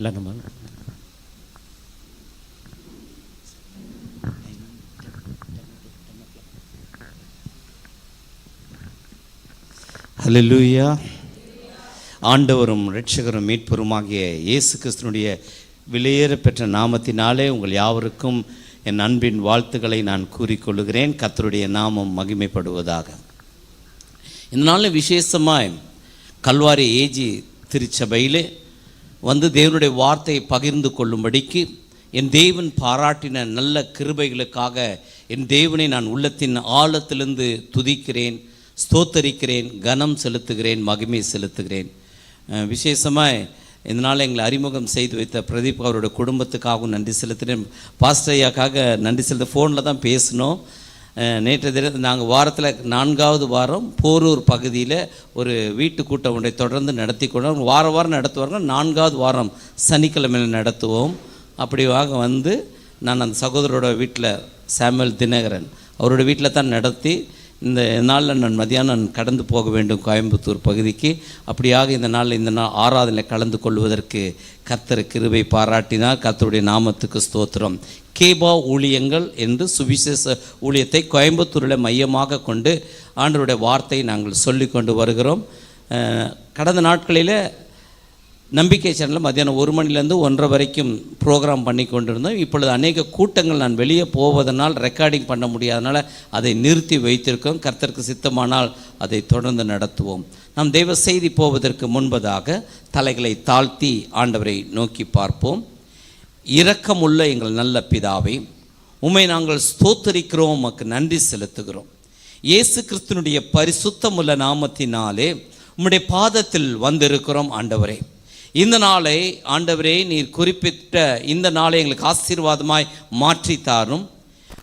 இல்லை நம்ம ஹல்லேலூயா. ஆண்டவரும் இரட்சகரும் மீட்பருமாகிய இயேசு கிறிஸ்துவினுடைய விலையேற பெற்ற நாமத்தினாலே உங்கள் யாவருக்கும் என் அன்பின் வாழ்த்துக்களை நான் கூறிக்கொள்கிறேன். கர்த்தருடைய நாமம் மகிமைப்படுவதாக. இந்த நாளில் விசேஷமாய் கல்வாரி ஏஜி திருச்சபையிலே வந்து தேவனுடைய வார்த்தையை பகிர்ந்து கொள்ளும்படிக்கு என் தேவன் பாராட்டின நல்ல கிருபைகளுக்காக என் தேவனை நான் உள்ளத்தின் ஆழத்திலிருந்து துதிக்கிறேன், ஸ்தோத்தரிக்கிறேன், கனம் செலுத்துகிறேன், மகிமை செலுத்துகிறேன். விசேஷமாக இந்த நாள் எங்களை அறிமுகம் செய்து வைத்த பிரதீப் அவருடைய குடும்பத்துக்காகவும் நன்றி செலுத்துகிறேன். பாஸ்டர் ஐயாக்காக நன்றி செலுத்த ஃபோனில் தான் பேசினோம். நேற்று தினம் நாங்கள் வாரத்தில் 4வது வாரம் போரூர் பகுதியில் ஒரு வீட்டு கூட்டம் ஒன்றை தொடர்ந்து நடத்தி கொண்டோம். வாரம் நடத்துவாங்க. 4வது வாரம் சனிக்கிழமையில் நடத்துவோம். அப்படிவாக வந்து நான் அந்த சகோதரோட வீட்டில் சாமுவேல் தினகரன் அவரோட வீட்டில் தான் நடத்தி இந்த நாளில் நான் மதியானம் கடந்து போக வேண்டும் கோயம்புத்தூர் பகுதிக்கு. அப்படியாக இந்த நாள் ஆராதனை கலந்து கொள்வதற்கு கர்த்தர் கிருபை பாராட்டினார். கர்த்தருடைய நாமத்துக்கு ஸ்தோத்திரம். கேபா ஊழியங்கள் என்று சுவிசேஷ ஊழியத்தை கோயம்புத்தூரில் மையமாக கொண்டு ஆண்டவருடைய வார்த்தையை நாங்கள் சொல்லி கொண்டு வருகிறோம். கடந்த நாட்களில் நம்பிக்கை சேனலில் மத்தியானம் 1 மணிலேருந்து 1:30 வரைக்கும் ப்ரோக்ராம் பண்ணி கொண்டிருந்தோம். இப்பொழுது அநேக கூட்டங்கள் நான் வெளியே போவதனால் ரெக்கார்டிங் பண்ண முடியாதனால அதை நிறுத்தி வைத்திருக்கோம். கர்த்தருக்கு சித்தமானால் அதை தொடர்ந்து நடத்துவோம். நாம் தெய்வ செய்தி போவதற்கு முன்பதாக தலைகளை தாழ்த்தி ஆண்டவரை நோக்கி பார்ப்போம். இரக்கமுள்ள எங்கள் நல்ல பிதாவை, உம்மை நாங்கள் ஸ்தோத்தரிக்கிறோம், உமக்கு நன்றி செலுத்துகிறோம். இயேசு கிறிஸ்துனுடைய பரிசுத்தமுள்ள நாமத்தினாலே உம்முடைய பாதத்தில் வந்திருக்கிறோம். ஆண்டவரே, இந்த நாளை ஆண்டவரே நீர் குறிப்பிட்ட இந்த நாளை எங்களுக்கு ஆசீர்வாதமாய் மாற்றித்தாரும்.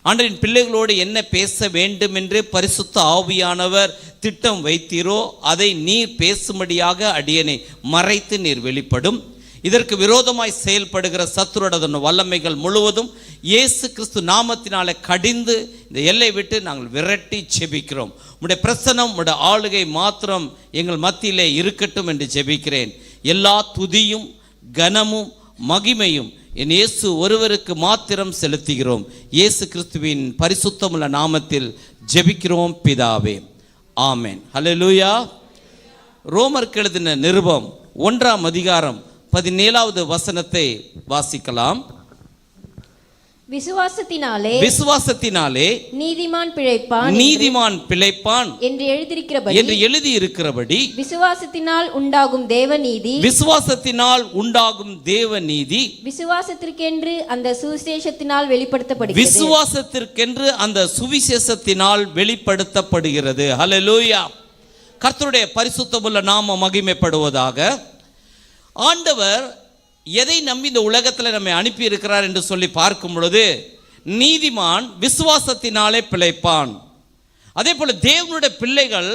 ஆண்டவரின் பிள்ளைகளோடு என்ன பேச வேண்டும் என்று பரிசுத்த ஆவியானவர் திட்டம் வைத்தீரோ அதை நீர் பேசும்படியாக அடியனை மறைத்து நீர் வெளிப்படும். இதற்கு விரோதமாய் செயல்படுகிற சத்துருடைய வல்லமைகள் முழுவதும் இயேசு கிறிஸ்து நாமத்தினாலே கடிந்து இந்த எல்லை விட்டு நாங்கள் விரட்டி ஜெபிக்கிறோம். உம்முடைய பிரசன்னம், உம்முடைய ஆளுகை மாத்திரம் எங்கள் மத்தியிலே இருக்கட்டும் என்று ஜெபிக்கிறேன். எல்லா துதியும் கனமும் மகிமையும் என் இயேசு ஒருவருக்கு மாத்திரம் செலுத்துகிறோம். இயேசு கிறிஸ்துவின் பரிசுத்தமுள்ள நாமத்தில் ஜெபிக்கிறோம் பிதாவே, ஆமென். ஹல்லேலூயா. ரோமருக்கு எழுதின நிருபம் 1ஆம் அதிகாரம் 17வது வசனத்தை வாசிக்கலாம். விசுவாசத்தினாலே நீதிமான் பிழைப்பான் என்று எழுதியிருக்கிறபடி விசுவாசத்தினால் உண்டாகும் தேவநீதி விசுவாசத்திற்கென்று அந்த சுவிசேஷத்தினால் வெளிப்படுத்தப்படுகிறது. ஹல்லேலூயா. கர்த்தருடைய பரிசுத்தமுள்ள நாமம் மகிமைப்படுவதாக. ஆண்டவர் எதை நம்பி இந்த உலகத்தில் நம்மை அனுப்பி இருக்கிறார் என்று சொல்லி பார்க்கும் பொழுது, நீதிமான் விசுவாசத்தினாலே பிழைப்பான். அதே போல தேவனுடைய பிள்ளைகள்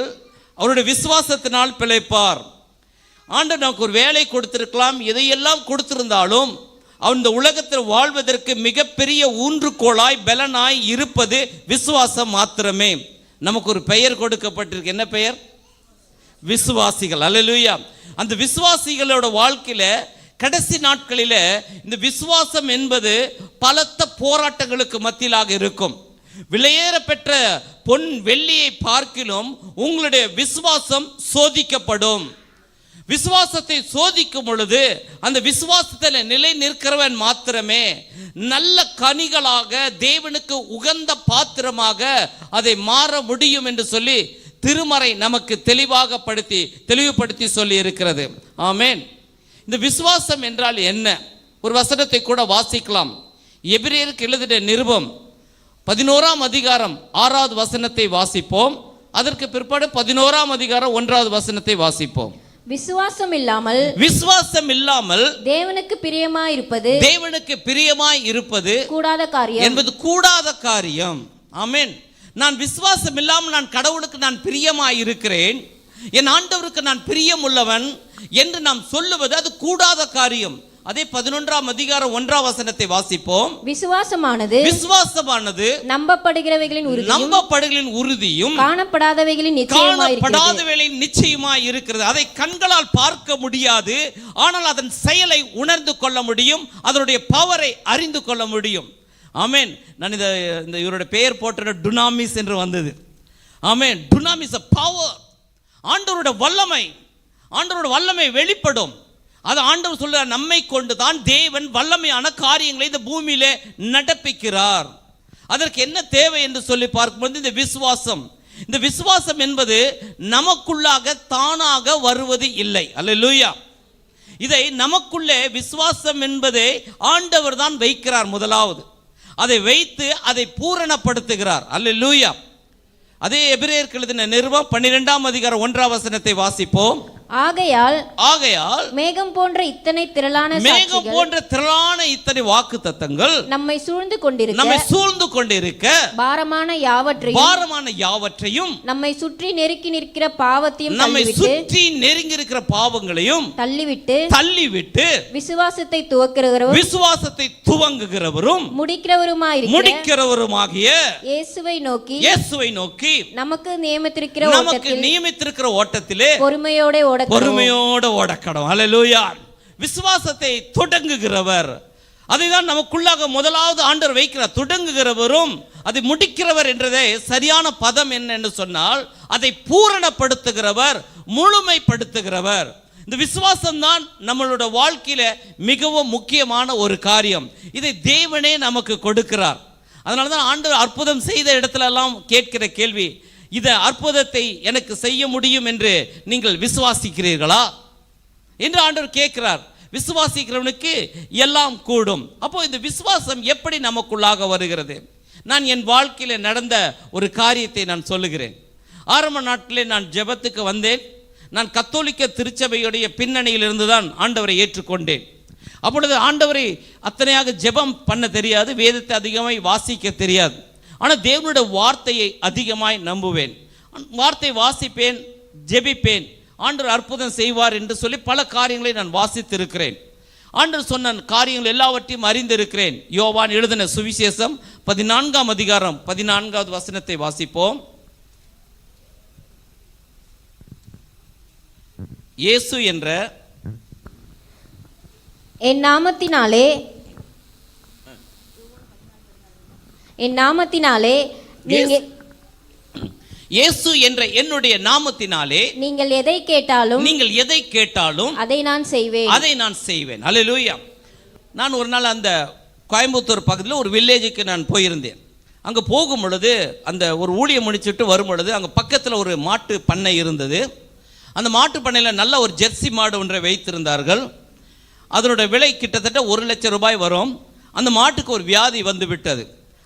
அவருடைய விசுவாசத்தினால் பிழைப்பார். ஆண்டவர் நமக்கு ஒரு வேலை கொடுத்திருக்கலாம், எதையெல்லாம் கொடுத்திருந்தாலும் அந்த உலகத்தில் வாழ்வதற்கு மிகப்பெரிய ஊன்றுகோலாய் பலனாய் இருப்பது விசுவாசம் மாத்திரமே. நமக்கு ஒரு பெயர் கொடுக்கப்பட்டிருக்கு. என்ன பெயர்? விசுவாசிகள். அல்லேலூயா. அந்த விசுவாசிகளோட வாழ்க்கையில கடைசி நாட்களில் இந்த விசுவாசம் என்பது பலத்த போராட்டங்களுக்கு மத்தியிலாக இருக்கும். விலையேற பெற்ற பொன் வெள்ளியை பார்க்கிலும் உங்களுடைய விசுவாசம் சோதிக்கப்படும். விசுவாசத்தை சோதிக்கும் பொழுது அந்த விசுவாசத்தில் நிலை நிற்கிறவன் மாத்திரமே நல்ல கனிகளாக தேவனுக்கு உகந்த பாத்திரமாக அதை மாற முடியும் என்று சொல்லி திருமறை நமக்கு தெளிவுபடுத்தி சொல்லி இருக்கிறது. ஆமென். இந்த விசுவாசம் என்றால் என்ன? ஒரு வசனத்தை கூட வாசிக்கலாம். எபிரேயருக்கு எழுதின நிருபம் 11ஆம் அதிகாரம் 6வது வசனத்தை வாசிப்போம். அதற்கு பிற்பாடு 11ஆம் அதிகாரம் 1வது வசனத்தை வாசிப்போம். விசுவாசம் இல்லாமல் தேவனுக்கு பிரியமாய் இருப்பது கூடாத காரியம். ஆமென். நான் விசுவாசம் இல்லாமல் நான் கடவுளுக்கு நான் பிரியமாய் இருக்கிறேன், என் ஆண்டவருக்கு நான் பிரியம் உள்ளவன் என்று நாம் சொல்லுவது அது கூடாத காரியம். அதே 11ஆம் அதிகாரம் 1ஆம் வசனத்தை வாசிப்போம். விசுவாசமானது நம்பப்படுகிறவைகளின் உறுதியும் காணப்படாதவைகளின் நிச்சயமாய் இருக்கிறது. அதை கண்களால் பார்க்க முடியாது, ஆனால் அதன் செயலை உணர்ந்து கொள்ள முடியும், அதனுடைய பவரை அறிந்து கொள்ள முடியும். ஆமென். நான் இந்த இவருடைய பெயர் போட்ட டுனாமிஸ் என்று வந்தது. ஆமென். டுனாமிஸ் பவர், ஆண்டவருடைய வல்லமை வெளிப்படும். அது ஆண்டவர் சொல்றார், நம்மை கொண்டு தான் தேவன் வல்லமையான காரியங்களை இந்த பூமியிலே நடப்பிக்கிறார். அதற்கு என்ன தேவை என்று சொல்லி பார்க்கும்போது இந்த விசுவாசம் என்பது நமக்குள்ளாக தானாக வருவது இல்லை. அல்லேலூயா. இதை நமக்குள்ளே விசுவாசம் என்பதை ஆண்டவர் தான் வைக்கிறார். முதலாவது அதை வைத்து அதை பூரணப்படுத்துகிறார். அல்லேலூயா. அதே எபிரேயருக்கு எழுதின நிருபம் 12ஆம் அதிகாரம் 1ஆம் வசனத்தை வாசிப்போம். ஆகையால் மேகம் போன்ற இத்தனை திரளான இத்தனை வாக்குத்தத்தங்கள் நம்மை சூழ்ந்து கொண்டிருக்க பாரமான யாவற்றையும் நம்மை சுற்றி நெருங்கி இருக்கிற பாவங்களையும் தள்ளிவிட்டு விசுவாசத்தை துவங்குகிறவரும் முடிக்கிறவருமாகிய இயேசுவை நோக்கி நமக்கு நியமித்திருக்கிற ஓட்டத்திலே பொறுமையோடு ஓடக்கணும். அல்லேலூயா. விசுவாசத்தை தொடங்குகிறவர், அதைதான் நமக்குள்ளாக முதலாவது ஆண்டவர் வைக்கிறார். தொடங்குகிறவரும் அதை முடிக்கிறவர் என்றதே சரியான பதம் என்ன என்று சொன்னால், அதை பூரணப்படுத்துகிறவர், முழுமைப்படுத்துகிறவர். இந்த விசுவாசம் தான் நம்மளோட வாழ்க்கையில மிகவும் முக்கியமான ஒரு காரியம். இதை தேவனே நமக்கு கொடுக்கிறார். அதனால தான் ஆண்டவர் அற்புதம் செய்த இடத்துல எல்லாம் கேட்கிற கேள்வி, இந்த அற்புதத்தை எனக்கு செய்ய முடியும் என்று நீங்கள் விசுவாசிக்கிறீர்களா என்று ஆண்டவர் கேட்கிறார். விசுவாசிக்கிறவனுக்கு எல்லாம் கூடும். அப்போ இந்த விசுவாசம் எப்படி நமக்குள்ளாக வருகிறது? நான் என் வாழ்க்கையில் நடந்த ஒரு காரியத்தை நான் சொல்லுகிறேன். ஆரம்ப நாட்டிலே நான் ஜெபத்துக்கு வந்தேன். நான் கத்தோலிக்க திருச்சபையுடைய பின்னணியிலிருந்து தான் ஆண்டவரை ஏற்றுக்கொண்டேன். அப்பொழுது ஆண்டவரை அத்தனையாக ஜெபம் பண்ண தெரியாது, வேதத்தை அதிகமாக வாசிக்க தெரியாது. ஆனால் தேவனுடைய வார்த்தையை அதிகமாய் நம்புவேன். வார்த்தை வாசிப்பேன், ஜெபிப்பேன். ஆண்டவர் அற்புதம் செய்வார் என்று சொல்லி பல காரியங்களை நான் வாசித்திருக்கிறேன். ஆண்டவர் சொன்ன காரியங்கள் எல்லாவற்றையும் அறிந்திருக்கிறேன். யோவான் எழுதின சுவிசேஷம் 14ஆம் அதிகாரம் 14வது வசனத்தை வாசிப்போம். இயேசு என்ற என் நாமத்தினாலே இயேசு என்ற என்னுடைய நாமத்தினாலே நீங்கள் எதை கேட்டாலும் அதை நான் செய்வேன். அல்லேலூயா. நான் ஒரு நாள் அந்த கோயம்புத்தூர் பக்கத்தில் ஒரு வில்லேஜுக்கு நான் போயிருந்தேன். அங்கே போகும் பொழுது அந்த ஒரு ஊழியம் முடிச்சுட்டு வரும் பொழுது அங்கே பக்கத்தில் ஒரு மாட்டு பண்ணை இருந்தது. அந்த மாட்டு பண்ணையில் நல்ல ஒரு ஜெர்சி மாடு ஒன்றை வைத்திருந்தார்கள். அதனோட விலை கிட்டத்தட்ட 1 லட்சம் ரூபாய் வரும். அந்த மாட்டுக்கு ஒரு வியாதி வந்து விட்டது.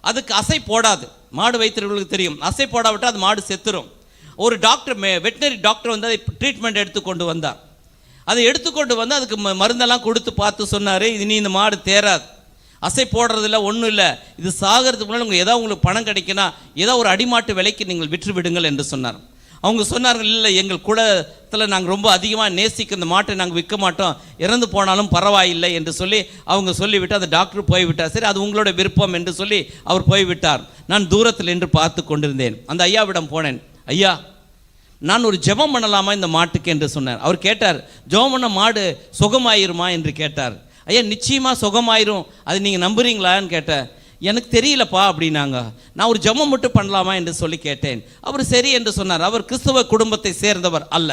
அதுக்கு அசை போடாது. மாடு வைத்திருக்கிறவங்களுக்கு தெரியும், அசை போடாவிட்டால் அது மாடு செத்துரும். ஒரு டாக்டர், வெட்டினரி டாக்டர் வந்து அதை ட்ரீட்மெண்ட் எடுத்துக்கொண்டு வந்தார். அதை எடுத்துக்கொண்டு வந்து அதுக்கு மருந்தெல்லாம் கொடுத்து பார்த்து சொன்னார், இது நீ இந்த மாடு தேராது, அசை போடுறதில்ல, ஒன்றும் இல்லை, இது சாகிறதுக்கு முன்னாடி உங்களுக்கு பணம் கிடைக்குன்னா ஏதோ ஒரு அடிமாட்டு விலைக்கு நீங்கள் விற்று விடுங்கள் என்று சொன்னார். அவங்க சொன்னார்கள், இல்லை எங்கள் குலத்தில் நாங்கள் ரொம்ப அதிகமாக நேசிக்க இந்த மாட்டை நாங்கள் விற்க மாட்டோம், இறந்து போனாலும் பரவாயில்லை என்று சொல்லி அவங்க சொல்லிவிட்டு அந்த டாக்டர் போய்விட்டார். சரி, அது உங்களோட விருப்பம் என்று சொல்லி அவர் போய்விட்டார். நான் தூரத்தில் என்று பார்த்து கொண்டிருந்தேன். அந்த ஐயாவிடம் போனேன். ஐயா, நான் ஒரு ஜெபம் பண்ணலாமா இந்த மாட்டுக்கு என்று சொன்னார். அவர் கேட்டார், ஜெபம் பண்ண மாடு சுகமாயிருமா என்று கேட்டார். ஐயா, நிச்சயமாக சுகமாயிரும், அது நீங்கள் நம்புறீங்களான்னு கேட்டேன். எனக்கு தெரியலப்பா அப்படின்னாங்க. நான் ஒரு ஜெபம் மட்டும் பண்ணலாமா என்று சொல்லி கேட்டேன். அவர் சரி என்று சொன்னார். அவர் கிறிஸ்தவ குடும்பத்தை சேர்ந்தவர் அல்ல.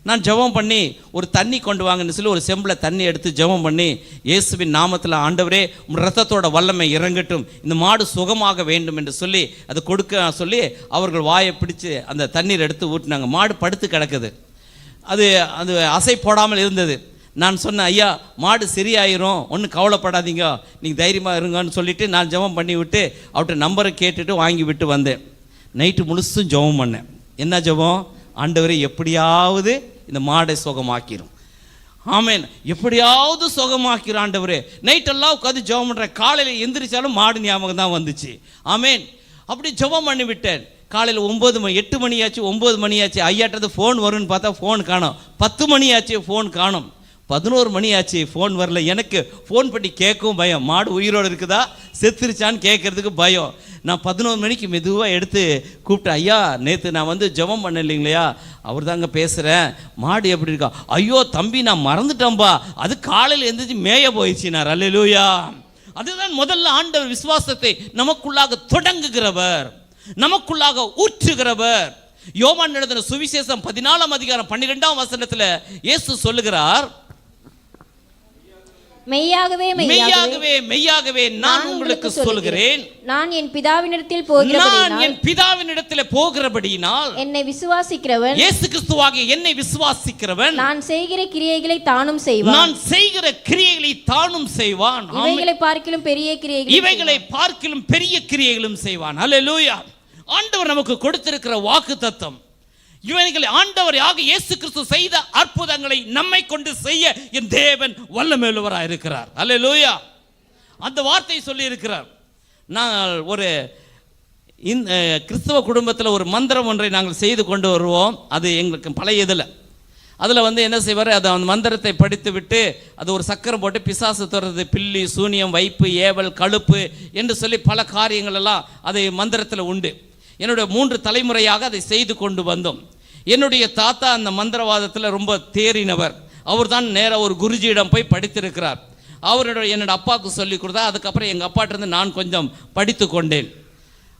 நான் ஜெபம் பண்ணி ஒரு தண்ணி கொண்டு வாங்கன்னு சொல்லி ஒரு செம்பில் தண்ணி எடுத்து ஜெபம் பண்ணி, இயேசுவின் நாமத்தில் ஆண்டவரே ரத்தத்தோட வல்லமை இறங்கட்டும், இந்த மாடு சுகமாக வேண்டும் என்று சொல்லி அது கொடுக்க சொல்லி அவர்கள் வாயை பிடிச்சு அந்த தண்ணீர் எடுத்து ஊட்டினாங்க. மாடு படுத்து கிடக்குது. அது அசை போடாமல் இருந்தது. நான் சொன்னேன், ஐயா மாடு சரியாயிரும், ஒன்றும் கவலைப்படாதீங்க, நீங்கள் தைரியமாக இருங்கன்னு சொல்லிவிட்டு நான் ஜெபம் பண்ணி விட்டு அவர்கிட்ட நம்பரை கேட்டுட்டு வாங்கி விட்டு வந்தேன். நைட்டு முழுசும் ஜெபம் பண்ணேன். என்ன ஜெபம்? ஆண்டவரை எப்படியாவது இந்த மாடை சுகமாக்கிரும். ஆமேன், எப்படியாவது சுகமாக்கிரும் ஆண்டவரே. நைட்டெல்லாம் உட்காந்து ஜெபம் பண்ணுறேன். காலையில் எந்திரிச்சாலும் மாடு ஞாபகம் தான் வந்துச்சு. ஆமேன், அப்படி ஜெபம் பண்ணி விட்டேன். காலையில் 9 மணி 8 மணி ஆச்சு, 9 மணி ஆச்சு. ஐயாட்டது ஃபோன் வரும்னு பார்த்தா ஃபோன் காணும். 10 மணி ஆச்சு, ஃபோன் காணும். 11 மணி ஆச்சு, ஃபோன் வரல. எனக்கு ஃபோன் பண்ணி கேட்கவும் பயம், மாடு உயிரோடு இருக்குதா செத்துருச்சான்னு கேட்கறதுக்கு பயம். நான் 11 மணிக்கு மெதுவாக எடுத்து கூப்பிட்டேன். ஐயா, நேற்று நான் வந்து ஜெபம் பண்ண இல்லைங்களையா, அவர் தாங்க பேசுகிறேன், மாடு எப்படி இருக்கா? ஐயோ தம்பி, நான் மறந்துட்டேன்பா, அது காலையில் எழுந்திரிச்சு மேய போயிடுச்சினார். அல்லேலூயா. அதுதான் முதல்ல ஆண்டவர் விசுவாசத்தை நமக்குள்ளாக தொடங்குகிறவர், நமக்குள்ளாக ஊற்றுகிறவர். யோவான் எழுதின சுவிசேஷம் 14 அதிகாரம் 12ஆம் வசனத்தில் இயேசு சொல்லுகிறார், மெய்யாகவே மெய்யாகவே மெய்யாகவே நான் உங்களுக்கு சொல்கிறேன், நான் என் பிதாவினிடத்தில் போகிறபடியினால் என்னை விசுவாசிக்கிறவன், இயேசு கிறிஸ்துவாகிய என்னை விசுவாசிக்கிறவன், நான் செய்கிற கிரியைகளை தானும் செய்வான், நான் செய்கிற கிரியைகளை தானும் செய்வான், இவைகளை பார்க்கிலும் பெரிய கிரியைகளும் செய்வான். அல்லேலூயா. ஆண்டவர் நமக்கு கொடுத்திருக்கிற வாக்குத்தத்தம், இவர்களை ஆண்டவர் இயேசு கிறிஸ்து செய்த அற்புதங்களை நம்மை கொண்டு செய்ய என் தேவன் வல்லமையுள்ளவராக இருக்கிறார். அல்லேலூயா. அந்த வார்த்தை சொல்லி இருக்கிறார். நான் ஒரு கிறிஸ்தவ குடும்பத்தில் ஒரு மந்திரம் ஒன்றை நாங்கள் செய்து கொண்டு வருவோம். அது எங்களுக்கு பழைய இதில் அதில் வந்து என்ன செய்வார், அதை அந்த மந்திரத்தை படித்து விட்டு அது ஒரு சக்கரம் போட்டு பிசாசு துறது, பில்லி, சூனியம், வைப்பு, ஏவல், கழுப்பு என்று சொல்லி பல காரியங்கள் எல்லாம் அது மந்திரத்தில் உண்டு. என்னுடைய 3 தலைமுறையாக அதை செய்து கொண்டு வந்தோம். என்னுடைய தாத்தா அந்த மந்திரவாதத்தில் ரொம்ப தேறினவர். அவர் தான் நேராக ஒரு குருஜியிடம் போய் படித்திருக்கிறார். என்னோட அப்பாவுக்கு சொல்லி கொடுத்தா, அதுக்கப்புறம் எங்கள் அப்பாட்டிருந்து நான் கொஞ்சம் படித்து கொண்டேன்.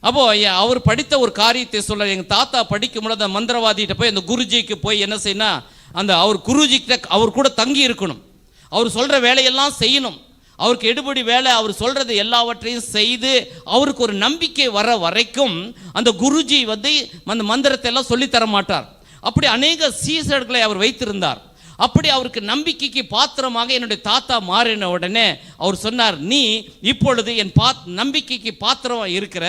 அப்போது அவர் படித்த ஒரு காரியத்தை சொல்ல, எங்கள் தாத்தா படிக்கும் பொழுது அந்த மந்திரவாதிகிட்ட போய் அந்த குருஜிக்கு போய் என்ன செய்யணும், அந்த அவர் குருஜிக்கிட்ட அவர் கூட தங்கி இருக்கணும், அவர் சொல்கிற வேலையெல்லாம் செய்யணும், அவருக்கு எடுபடி வேலை, அவர் சொல்கிறது எல்லாவற்றையும் செய்து அவருக்கு ஒரு நம்பிக்கை வர வரைக்கும் அந்த குருஜி வந்து அந்த மந்திரத்தை எல்லாம் சொல்லித்தர மாட்டார். அப்படி அநேக சீசர்களை அவர் வைத்திருந்தார். அப்படி அவருக்கு நம்பிக்கைக்கு பாத்திரமாக என்னுடைய தாத்தா மாறின உடனே அவர் சொன்னார், நீ இப்பொழுது என் நம்பிக்கைக்கு பாத்திரமாக இருக்கிற,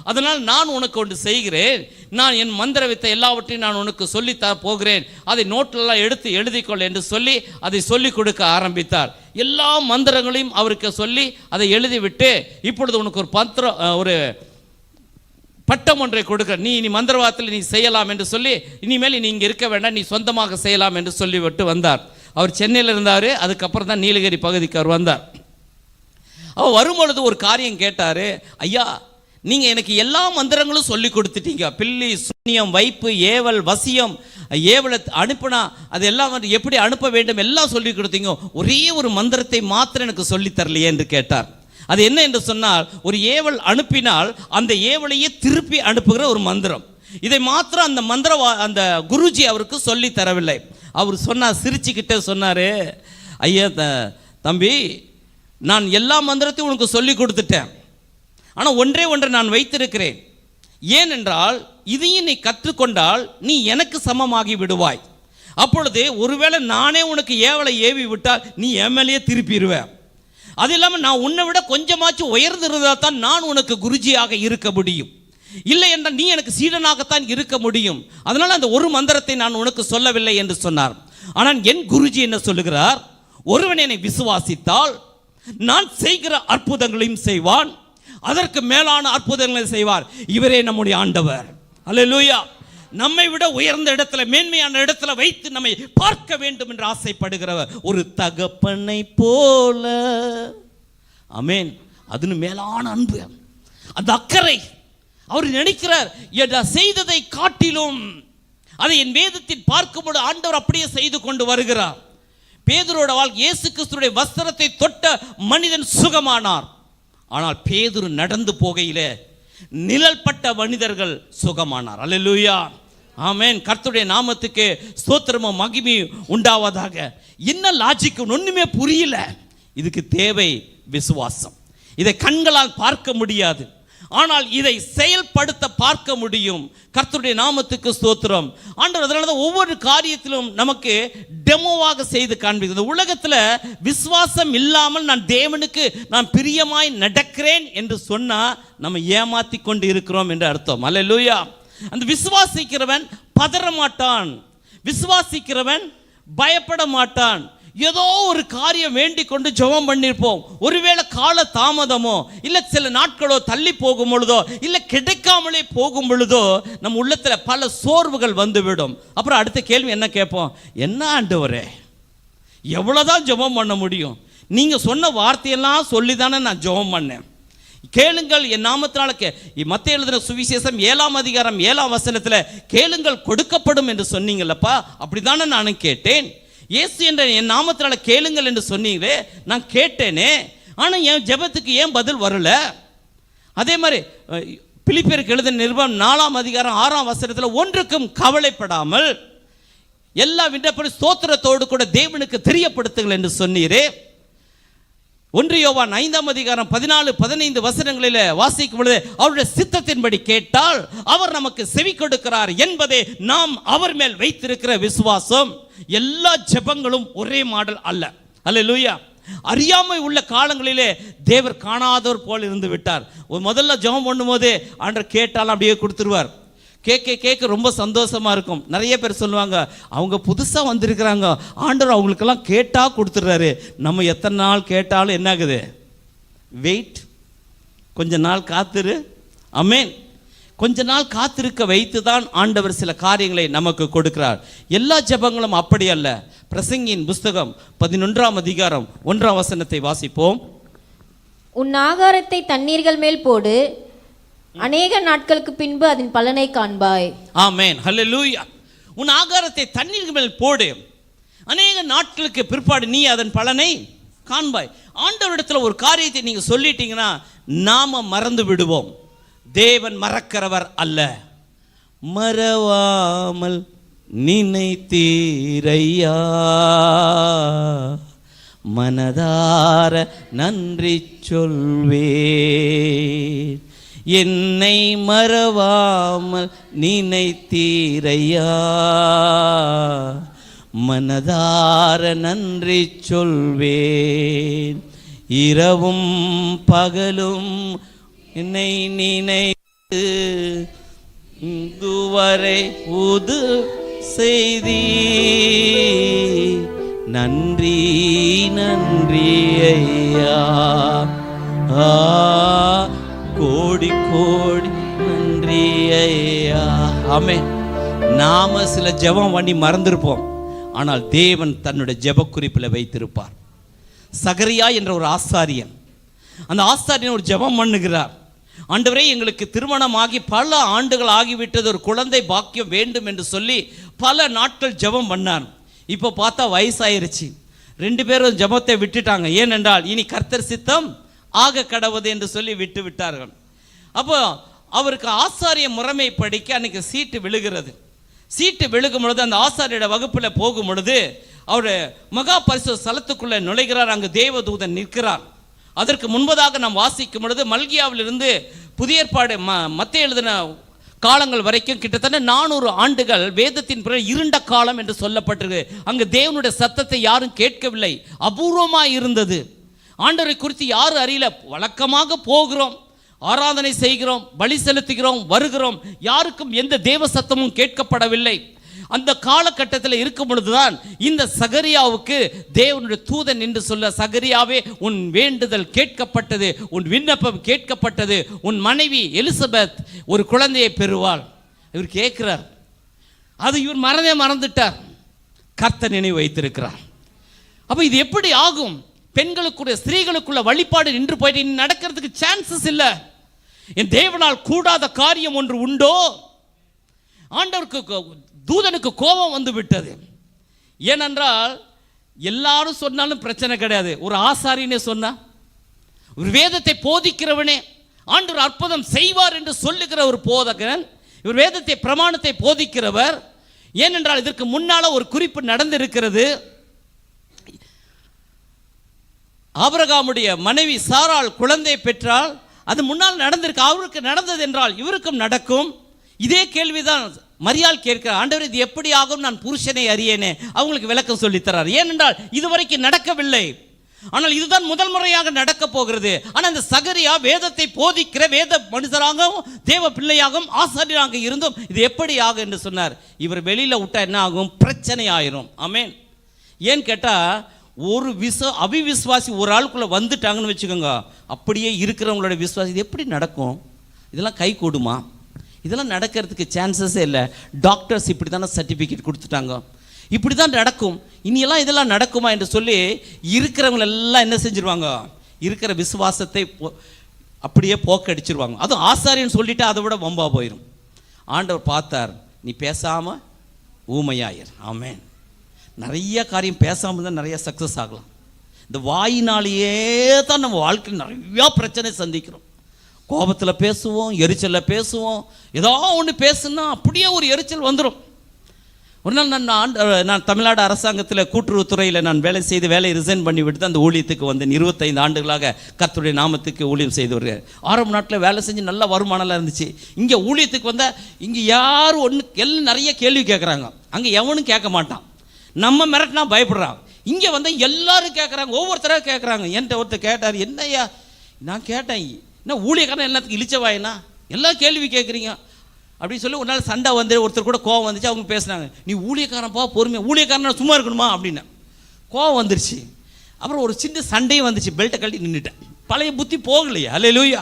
அதனால் நான் உனக்கு ஒன்று செய்கிறேன், நான் என் மந்திர வித்தை எல்லாவற்றையும் நான் உனக்கு சொல்லித்தர போகிறேன், அதை நோட்டிலெல்லாம் எடுத்து எழுதிக்கொள் என்று சொல்லி அதை சொல்லிக் கொடுக்க ஆரம்பித்தார். எல்லா மந்திரங்களையும் அவருக்கு சொல்லி அதை எழுதிவிட்டு, இப்பொழுது உனக்கு ஒரு பட்டம் ஒன்றை கொடுக்க, நீ மந்திரவாதத்தில் நீ செய்யலாம் என்று சொல்லி, இனிமேல் நீ இங்கே இருக்க வேண்டாம், நீ சொந்தமாக செய்யலாம் என்று சொல்லிவிட்டு வந்தார். அவர் சென்னையில் இருந்தார். அதுக்கப்புறம் தான் நீலகிரி பகுதிக்கு அவர் வந்தார். அவர் வரும்பொழுது ஒரு காரியம் கேட்டார், ஐயா நீங்கள் எனக்கு எல்லா மந்திரங்களும் சொல்லி கொடுத்துட்டீங்க, பில்லி, சூனியம், வைப்பு, ஏவல், வசியம், ஏவலை அனுப்புனா அது எல்லாம் எப்படி அனுப்ப வேண்டும் எல்லாம் சொல்லி கொடுத்தீங்க, ஒரே ஒரு மந்திரத்தை மாத்திரம் எனக்கு சொல்லி தரலையே என்று கேட்டார். அது என்ன என்று சொன்னால், ஒரு ஏவல் அனுப்பினால் அந்த ஏவலையே திருப்பி அனுப்புகிற ஒரு மந்திரம். இதை மாத்திரம் அந்த குருஜி அவருக்கு சொல்லி தரவில்லை. அவர் சொன்னார், சிரிச்சுக்கிட்டே சொன்னார், ஐயா தம்பி, நான் எல்லா மந்திரத்தையும் உனக்கு சொல்லி கொடுத்துட்டேன், ஆனால் ஒன்றே நான் வைத்திருக்கிறேன். ஏனென்றால் இதையும் நீ கற்றுக்கொண்டால் நீ எனக்கு சமமாகி விடுவாய். அப்பொழுது ஒருவேளை நானே உனக்கு ஏவலை ஏவி விட்டால் நீ என் மேலேயே திருப்பிடுவேன். அது இல்லாமல் நான் உன்னை விட கொஞ்சமாச்சும் உயர்ந்திருந்தால் தான் நான் உனக்கு குருஜியாக இருக்க முடியும், இல்லை என்றால் நீ எனக்கு சீடனாகத்தான் இருக்க முடியும். அதனால் அந்த ஒரு மந்திரத்தை நான் உனக்கு சொல்லவில்லை என்று சொன்னார். ஆனால் என் குருஜி என்ன சொல்லுகிறார், ஒருவன் என்னை விசுவாசித்தால் நான் செய்கிற அற்புதங்களையும் செய்வான், அதற்கு மேலான அற்புதங்களை செய்வார். இவரே நம்முடைய ஆண்டவர். அல்லேலூயா. நம்மை விட உயர்ந்த இடத்துல, மேன்மையான இடத்துல வைத்து நம்மை பார்க்க வேண்டும் என்று ஆசைப்படுகிறவர், ஒரு தகப்பனை போல. ஆமென். அது மேலான அன்பு, அந்த அக்கறை. அவர் நினைக்கிறார், செய்ததை காட்டிலும் அதை என் வேதத்தில் பார்க்கும்போது ஆண்டவர் அப்படியே செய்து கொண்டு வருகிறார். பேதுருவோட வாழ்க்கை, இயேசு கிறிஸ்துவின் வஸ்திரத்தை தொட்ட மனிதன் சுகமானார். ஆனால் பேதுரு நடந்து போகையிலே நிழல் பட்ட மனிதர்கள் சுகமானார். அல்லேலூயா. ஆமென். கர்த்தருடைய நாமத்துக்கு ஸ்தோத்திரமும் மகிமையும் உண்டாவதாக. என்ன லாஜிக் ஒண்ணுமே புரியல. இதுக்கு தேவை விசுவாசம். இதை கண்களால் பார்க்க முடியாது, ஆனால் இதை செயல்படுத்த பார்க்க முடியும். கர்த்தருடைய நாமத்துக்கு ஸ்தோத்திரம். ஆண்டவர் அதனால தான் ஒவ்வொரு காரியத்திலும் நமக்கு டெமோவாக செய்து காண்பிக்கிறது. உலகத்தில் விசுவாசம் இல்லாமல் நான் தேவனுக்கு நான் பிரியமாய் நடக்கிறேன் என்று சொன்னால் நம்ம ஏமாத்தி கொண்டு இருக்கிறோம் என்று அர்த்தம். அல்லேலூயா. அந்த விசுவாசிக்கிறவன் பதற மாட்டான், விசுவாசிக்கிறவன் பயப்பட மாட்டான். ஏதோ ஒரு காரியம் வேண்டிக் கொண்டு ஜெபம் பண்ணியிருப்போம், ஒருவேளை கால தாமதமோ இல்லை சில நாட்களோ தள்ளி போகும் பொழுதோ இல்லை கிடைக்காமலே போகும் பொழுதோ நம் உள்ளத்தில் பல சோர்வுகள் வந்துவிடும். அப்புறம் அடுத்த கேள்வி என்ன கேட்போம், என்ன ஆண்டவரே எவ்வளோதான் ஜெபம் பண்ண முடியும்? நீங்கள் சொன்ன வார்த்தையெல்லாம் சொல்லி தானே நான் ஜெபம் பண்ணேன். கேளுங்கள் என் நாமத்தினால மத்தேயு எழுதின சுவிசேஷம் 7ஆம் அதிகாரம் 7ஆம் வசனத்தில் கேளுங்கள் கொடுக்கப்படும் என்று சொன்னீங்களப்பா. அப்படி தானே நானும் கேட்டேன். இயேசு என்ற என் நாமத்தினால கேளுங்கள் என்று சொன்னீங்களே, நான் கேட்டேனே. ஆனால் என் ஜெபத்துக்கு ஏன் பதில் வரல? அதே மாதிரி பிலிப்பியருக்கு எழுதின நிருபம் 4ஆம் அதிகாரம் 6ஆம் வசனத்தில் ஒன்றுக்கும் கவலைப்படாமல் எல்லா விண்ணப்ப ஸ்தோத்திரத்தோடு கூட தேவனுக்கு தெரியப்படுத்துங்கள் என்று சொன்னீரே. 1 யோவான் 5ஆம் அதிகாரம் 14-15 வசனங்களில் வாசிக்கும் பொழுது அவருடைய சித்தத்தின்படி கேட்டால் அவர் நமக்கு செவி கொடுக்கிறார் என்பதே நாம் அவர் மேல் வைத்திருக்கிற விசுவாசம். எல்லா ஜெபங்களும் ஒரே மாடல் அல்ல. அல்லேலூயா. அறியாமை உள்ள காலங்களிலே தேவர் காணாதவர் போல் இருந்து விட்டார். முதல்ல ஜெபம் பண்ணும்போது ஆண்டவர் கேட்டாலும் அப்படியே கொடுத்துருவார். கேட்க ரொம்ப சந்தோஷமாக இருக்கும். நிறைய பேர் சொல்லுவாங்க, அவங்க புதுசாக வந்திருக்கிறாங்க, ஆண்டவர் அவங்களுக்கெல்லாம் கேட்டால் கொடுத்துட்றாரு. நம்ம எத்தனை நாள் கேட்டாலும் என்ன ஆகுது? வெயிட், கொஞ்ச நாள் காத்துரு. ஆமென். கொஞ்ச நாள் காத்திருக்க வைத்து தான் ஆண்டவர் சில காரியங்களை நமக்கு கொடுக்கிறார். எல்லா ஜெபங்களும் அப்படி அல்ல. பிரசங்கியின் புஸ்தகம் 11ஆம் அதிகாரம் 1ஆம் வசனத்தை வாசிப்போம். உன் ஆகாரத்தை தண்ணீர்கள் மேல் போடு, அநேக நாட்களுக்கு பின்பு அதன் பலனை காண்பாய். ஆமென். ஹல்லேலூயா. உன் ஆகாரத்தை தண்ணீர்கள் மேல் போடு, அநேக நாட்களுக்கு பிற்பாடு நீ அதன் பலனை காண்பாய். ஆண்டவரிடத்தில் ஒரு காரியத்தை நீங்க சொல்லிட்டீங்கன்னா நாம மறந்து விடுவோம். தேவன் மறக்கிறவர் அல்ல. மறவாமல் நினைத்தீரையா, மனதார நன்றி சொல்வேன். என்னை மறவாமல் நினைத்தீரையா, மனதார நன்றி சொல்வேன். இரவும் பகலும் என்னை நினைத்து இதுவரை உது செய்தி. நன்றி நன்றி ஐயா, கோடி கோடி நன்றி ஐயா. ஆமென். நாம சில ஜெபம் பண்ணி மறந்திருப்போம், ஆனால் தேவன் தன்னுடைய ஜெப குறிப்பில் வைத்திருப்பார். சகரியா என்ற ஒரு ஆசாரியன், அந்த ஆசாரியன் ஒரு ஜெபம் பண்ணுகிறார். ஆண்டவரே, எங்களுக்கு திருமணமாகி பல ஆண்டுகள் ஆகிவிட்டது, ஒரு குழந்தை பாக்கியம் வேண்டும் என்று சொல்லி பல நாட்கள் ஜெபம் பண்ணார். இப்போ பார்த்தா வயசாயிருச்சு. 2 பேரும் ஜெபத்தை விட்டுட்டாங்க. ஏனென்றால் இனி கர்த்தர் சித்தம் ஆக கடவுது என்று சொல்லி விட்டு விட்டார்கள். அப்போ அவருக்கு ஆசாரிய முறைமை படிக்க அன்னைக்கு சீட்டு விழுகிறது. சீட்டு விழுகும் பொழுது அந்த ஆசாரியோட வகுப்பில் போகும் பொழுது அவர் மகா பரிசுத்த ஸ்தலத்துக்குள்ளே நுழைகிறார். அங்கு தேவதூதன் நிற்கிறார். அதற்கு முன்பதாக நாம் வாசிக்கும் பொழுது மல்கியாவிலிருந்து புதிய ஏற்பாடு மத்தேயு எழுதின காலங்கள் வரைக்கும் கிட்டத்தட்ட 400 ஆண்டுகள் வேதத்தின் பிறகு இருண்ட காலம் என்று சொல்லப்பட்டிருக்கு. அங்கு தேவனுடைய சத்தத்தை யாரும் கேட்கவில்லை, அபூர்வமாக இருந்தது. ஆண்டவரை குறித்து யாரும் அறியல. வழக்கமாக போகிறோம், ஆராதனை செய்கிறோம், பலி செலுத்துகிறோம், வருகிறோம், யாருக்கும் எந்த தேவ சத்தமும் கேட்கப்படவில்லை. அந்த காலகட்டத்தில் இருக்கும் பொழுதுதான் இந்த சகரியாவுக்கு தேவனுடைய தூதன் என்று சொல்ல, சகரியாவே உன் வேண்டுதல் கேட்கப்பட்டது, உன் விண்ணப்பம் கேட்கப்பட்டது, உன் மனைவி எலிசபெத் ஒரு குழந்தையை பெறுவாள். இவர் கேட்கிறார். அது இவர் மறந்துட்டார். கர்த்தர் நினைவு வைத்திருக்கிறார். அப்போ இது எப்படி ஆகும்? பெண்களுக்குள்ள ஸ்திரீகளுக்குள்ள வழிபாடு நின்று போயிட்டு இனி நடக்கிறதுக்கு சான்சஸ் இல்லை. என் தேவனால் கூடாத காரியம் ஒன்று உண்டோ? ஆண்டவருக்கு தூதனுக்கு கோபம் வந்து விட்டது. ஏனென்றால் எல்லாரும் சொன்னாலும் பிரச்சனை கிடையாது. ஒரு ஆசாரியனே சொன்னா, ஒரு வேதத்தை போதிக்கிறவனே, ஆண்டவர் அற்புதம் செய்வார் என்று சொல்லுகிற ஒரு போதகன், இவர் வேதத்தை பிரமாணத்தை போதிக்கிறவர். ஏனென்றால் இதற்கு முன்னால ஒரு குறிப்பு நடந்திருக்கிறது. ஆபிரகாமுடைய மனைவி சாராள் குழந்தை பெற்றால், அது முன்னால் நடந்திருக்கு. அவருக்கு நடந்தது என்றால் இவருக்கும் நடக்கும். இதே கேள்விதான் மரியாள் கேட்கிறார். ஆண்டவர், இது எப்படி ஆகும்? நான் புருஷனை அறியேனே. அவங்களுக்கு விளக்கம் சொல்லித்தரார். ஏனென்றால் இதுவரைக்கும் நடக்கவில்லை, ஆனால் இதுதான் முதல் முறையாக நடக்க போகிறது. ஆனால் இந்த சகரியா வேதத்தை போதிக்கிற வேத மனுஷராகவும் தேவ பிள்ளையாகவும் ஆசாரியராக இருந்தும் இது எப்படி ஆகும் என்று சொன்னார். இவர் வெளியில விட்டா என்ன ஆகும்? பிரச்சனை ஆயிரும். ஆமென். ஏன்னு கேட்டா, ஒரு அவிவிசுவாசி ஒரு ஆளுக்குள்ள வந்துட்டாங்கன்னு வச்சுக்கோங்க, அப்படியே இருக்கிறவங்களோட விசுவாசி இது எப்படி நடக்கும்? இதெல்லாம் கை கூடுமா? இதெல்லாம் நடக்கிறதுக்கு சான்சஸே இல்லை. டாக்டர்ஸ் இப்படி தானே சர்டிஃபிகேட் கொடுத்துட்டாங்க. இப்படி தான் நடக்கும், இனியெல்லாம் இதெல்லாம் நடக்குமா என்று சொல்லி இருக்கிறவங்க எல்லாம் என்ன செஞ்சிருவாங்க, இருக்கிற விசுவாசத்தை அப்படியே போக்கடிச்சிருவாங்க. அதுவும் ஆசாரியன்னு சொல்லிட்டு அதை விட வம்பா போயிடும். ஆண்டவர் பார்த்தார், நீ பேசாம ஊமையாயிர். ஆமென். நிறைய காரியம் பேசாமல் தான் நிறைய சக்ஸஸ் ஆகலாம். இந்த வாயினாலேயே தான் நம்ம வாழ்க்கையில் நிறையா பிரச்சனை சந்திக்கிறோம். கோபத்தில் பேசுவோம், எரிச்சலில் பேசுவோம், ஏதோ ஒன்று பேசுனா அப்படியே ஒரு எரிச்சல் வந்துடும். ஒரு நாள் நான் தமிழ்நாடு அரசாங்கத்தில் கூட்டுறவுத்துறையில் நான் வேலை செய்து வேலையை ரிசைன் பண்ணி விட்டு தான் அந்த ஊழியத்துக்கு வந்தேன். 25 ஆண்டுகளாக கர்த்தருடைய நாமத்துக்கு ஊழியம் செய்து வருகிறேன். ஆரம்ப நாட்டில் வேலை செஞ்சு நல்ல வருமானம்லாம் இருந்துச்சு. இங்கே ஊழியத்துக்கு வந்தால் இங்கே யாரும் எல்லாம் நிறைய கேள்வி கேட்குறாங்க. அங்கே எவனும் கேட்க மாட்டான். நம்ம மிரட்டினா பயப்படுறான். இங்கே வந்து எல்லாரும் கேட்குறாங்க, ஒவ்வொருத்தராக கேட்குறாங்க. என்கிட்ட ஒருத்தர் கேட்டார், என்னய்யா? நான் கேட்டேன், என்ன ஊழியக்காரன் எல்லாத்துக்கும் இழிச்சவாயினா எல்லாம் கேள்வி கேட்குறீங்க அப்படின்னு சொல்லி ஒரு நாள் சண்டை வந்து ஒருத்தர் கூட கோவம் வந்துச்சு. அவங்க பேசுனாங்க, நீ ஊழியக்காரன்ப்பா, பொறுமையாக, ஊழியக்காரன் சும்மா இருக்கணுமா அப்படின்னு கோவம் வந்துருச்சு. அப்புறம் ஒரு சின்ன சண்டையும் வந்துச்சு. பெல்ட்டை கழட்டி நின்றுட்டேன். பழைய புத்தி போகலையே. அல்லேலூயா.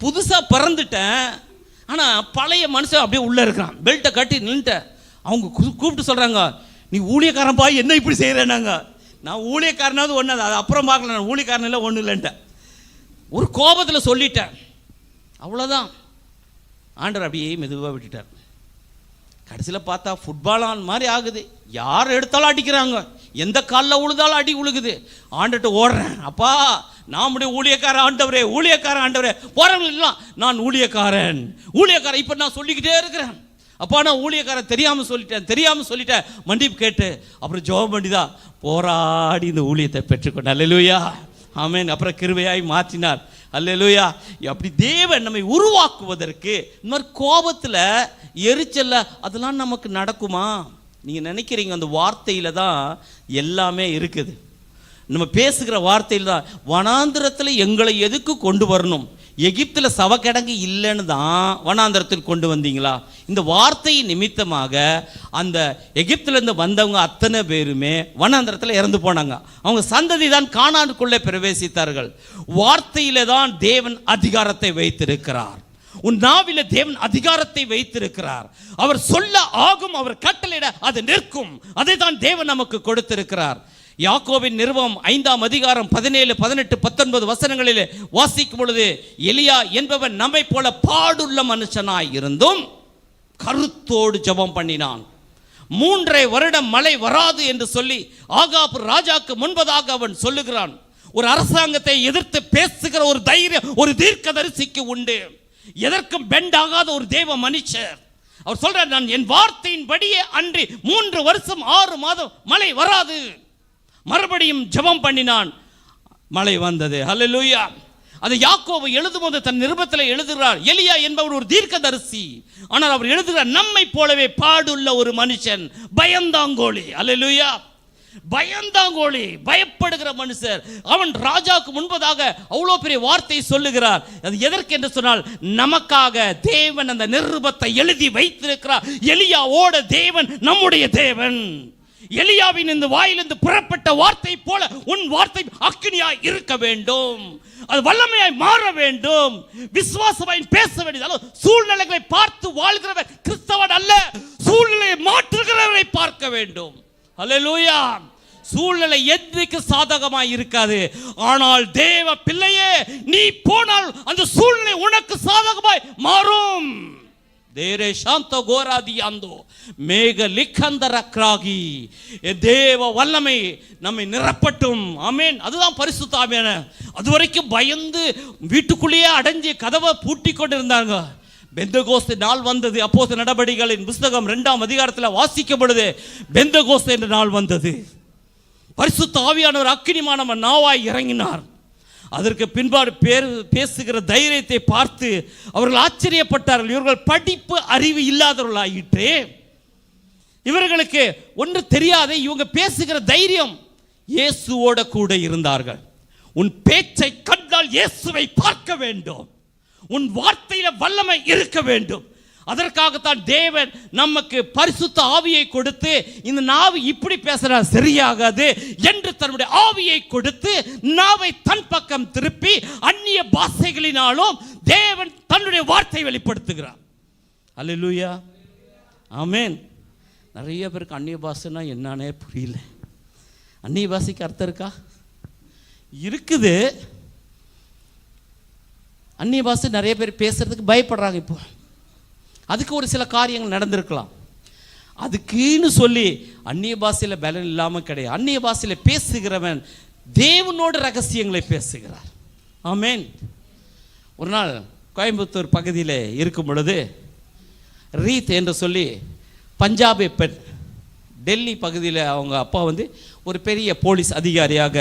புதுசாக பிறந்துட்டேன், ஆனால் பழைய மனுஷன் அப்படியே உள்ளே இருக்கிறான். பெல்ட்டை கட்டி நின்றுட்டேன். அவங்க கூப்பிட்டு சொல்கிறாங்க, நீ ஊழியக்காரன்ப்பா, என்ன இப்படி செய்கிறேன்னாங்க. நான் ஊழியக்காரனாவது ஒன்று, அது அப்புறம் பார்க்கல, நான் ஊழியக்காரன் இல்லை ஒன்றும் இல்லைன்ட்டேன். ஒரு கோபத்தில் சொல்லிட்டேன், அவ்வளோதான். ஆண்டவர் அப்படியே மெதுவாக விட்டுட்டார். கடைசியில் பார்த்தா ஃபுட்பால் ஆன் மாதிரி ஆகுது. யார் எடுத்தாலும் அடிக்கிறாங்க, எந்த காலில் உழுதாலும் அடி உழுகுது. ஆண்டுட்டு ஓடுறேன், அப்பா நான் ஊழியக்காரன் ஆண்டவரே, ஊழியக்காரன் ஆண்டவரே. போகிறவங்களெல்லாம் நான் ஊழியக்காரன் ஊழியக்காரன். இப்போ நான் சொல்லிக்கிட்டே இருக்கிறேன், அப்பா நான் ஊழியக்காரன் தெரியாமல் சொல்லிட்டேன் மன்னிப்பு கேட்டு அப்புறம் ஜெபம் பண்ணி தான் போராடி இந்த ஊழியத்தை பெற்றுக்கொண்டேன். அல்லேலூயா. ஆமென். அப்புறம் கிருபையாய் மாற்றினார். அல்லேலூயா. அப்படி தேவன் நம்மை உருவாக்குவதற்கு இந்த மாதிரி கோபத்தில், எரிச்சல்ல அதெல்லாம் நமக்கு நடக்குமா? நீங்கள் நினைக்கிறீங்க அந்த வார்த்தையில் தான் எல்லாமே இருக்குது. நம்ம பேசுகிற வார்த்தையில் தான். வனாந்திரத்தில் எங்களை எதுக்கு கொண்டு வரணும்? எகிப்தில் சவக்கிடங்கு இல்லைன்னு தான் வனாந்திரத்தில் கொண்டு வந்தீங்களா? இந்த வார்த்தையின் நிமித்தமாக அந்த எகிப்திலேருந்து வந்தவங்க அத்தனை பேருமே வனாந்திரத்தில் இறந்து போனாங்க. அவங்க சந்ததி தான் கானானுக்குள்ளே பிரவேசித்தார்கள். வார்த்தையில தான் தேவன் அதிகாரத்தை வைத்திருக்கிறார். உன் நாவில தேவன் அதிகாரத்தை வைத்திருக்கிறார். அவர் சொல்ல ஆகும், அவர் கட்டளையிட அது நிற்கும். அதை தான் தேவன் நமக்கு கொடுத்திருக்கிறார். யாக்கோபின் நிருபம் 5ஆம் அதிகாரம் 17, 18, 19 வசனங்களிலே வாசிக்கும் பொழுது, எலியா என்பவன் நம்மை போல பாடுள்ள மனுஷனாய் இருந்தும் கருத்தோடு ஜெபம் பண்ணினான். 3.5 வருடம் மழை வராது என்று சொல்லி ஆகாப் ராஜாக்கு முன்பதாக அவன் சொல்லுகிறான். ஒரு அரசாங்கத்தை எதிர்த்து பேசுகிற ஒரு தைரியம் ஒரு தீர்க்கதரிசிக்கு உண்டு. எதற்கும் பெண்ட் ஆகாத ஒரு தேவ மனுஷர். அவர் சொல்றார், நான் என் வார்த்தையின்படியே அன்றி 3 வருஷம் 6 மாதம் மழை வராது. மறுபடியும் ஜெபம் பண்ணினான், மழை வந்தது. அல்லேலூயா. அது யாக்கோபு எழுதும்போது தன் நிருபத்தில் எழுதுகிறார், எலியா என்பவர் ஒரு தீர்க்கதரிசி, ஆனால் அவர் எழுதுகிறார் நம்மை போலவே பாடுள்ள ஒரு மனுஷன், பயந்தாங்கோலி. அல்லேலூயா. பயந்தாங்கோலி, பயப்படுகிற மனுஷர். அவன் ராஜாவுக்கு முன்பதாக அவ்வளோ பெரிய வார்த்தை சொல்லுகிறார். அது எதற்கு என்று சொன்னால், நமக்காக தேவன் அந்த நிருபத்தை எழுதி வைத்திருக்கிறார். எலியாவோட தேவன் நம்முடைய தேவன். எலியாவின் இந்த வாயிலிருந்து புறப்பட்ட வார்த்தை போல உன் வார்த்தை அக்கினியாய் இருக்க வேண்டும். அது வல்லமையாய் மாற வேண்டும். விசுவாசமாய் பேச வேண்டியது. சூழ்நிலைகளை பார்த்து வாழ்கிறவர் கிறிஸ்தவன் அல்ல, சூழ்நிலையை மாற்றுகிறவரை பார்க்க வேண்டும். அல்லேலூயா. சூழ்நிலை எதுக்கு சாதகமாய் இருக்காது, ஆனால் தேவ பிள்ளையே நீ போனால் அந்த சூழ்நிலை உனக்கு சாதகமாய் மாறும். தேரே சாந்த கோராதியாந்தோ மேக லிக்கந்தரக்ராகி. தேவ வல்லமை நம்மை நிரப்பட்டும். ஆமென். அதுதான் பரிசுத்த ஆவியான. அதுவரைக்கும் பயந்து வீட்டுக்குள்ளேயே அடைஞ்சு கதவை பூட்டி கொண்டு இருந்தாங்க. பெந்தகோஸ்து நாள் வந்தது. அப்போஸ்தலர் நடபடிகளின் புத்தகம் 2ஆம் அதிகாரத்தில் வாசிக்கப்படுது. பெந்தகோஸ்து என்ற நாள் வந்தது. பரிசுத்த ஆவியானவர் அக்கினிமானவர் நாவாய் இறங்கினார். அதற்கு பின்பாடு பேசுகிற தைரியத்தை பார்த்து அவர்கள் ஆச்சரியப்பட்டார்கள். இவர்கள் படிப்பு அறிவு இல்லாதவர்களாயிற்றே, இவர்களுக்கு ஒன்று தெரியாத இவங்க பேசுகிற தைரியம். இயேசுவோட கூட இருந்தார்கள். உன் பேச்சை கண்டால் இயேசுவை பார்க்க வேண்டும். உன் வார்த்தையில வல்லமை இருக்க வேண்டும். அதற்காகத்தான் தேவன் நமக்கு பரிசுத்த ஆவியை கொடுத்து, இந்த நாவு இப்படி பேசுறா சரியாகாது என்று தன்னுடைய ஆவியை கொடுத்து நாவை தன் பக்கம் திருப்பி அந்நிய பாஷைகளினாலும் தேவன் தன்னுடைய வார்த்தை வெளிப்படுத்துகிறார். அல்லேலூயா. ஆமென். நிறைய பேருக்கு அந்நிய பாஷைன்னா என்னன்னே புரியல. அந்நிய பாஷைக்கு அர்த்தம் இருக்கா? இருக்குது. அந்நிய பாஷை நிறைய பேர் பேசுறதுக்கு பயப்படுறாங்க. இப்போ அதுக்கு ஒரு சில காரியங்கள் நடந்திருக்கலாம். அதுக்குன்னு சொல்லி அந்நிய பாஷையில் பலன் இல்லாமல் கிடையாது. அந்நிய பாஷையில் பேசுகிறவன் தேவனோட ரகசியங்களை பேசுகிறார். ஆமென். ஒரு நாள் கோயம்புத்தூர் பகுதியில் இருக்கும் பொழுது ரீத் என்று சொல்லி பஞ்சாபி பெண், டெல்லி பகுதியில் அவங்க அப்பா வந்து ஒரு பெரிய போலீஸ் அதிகாரியாக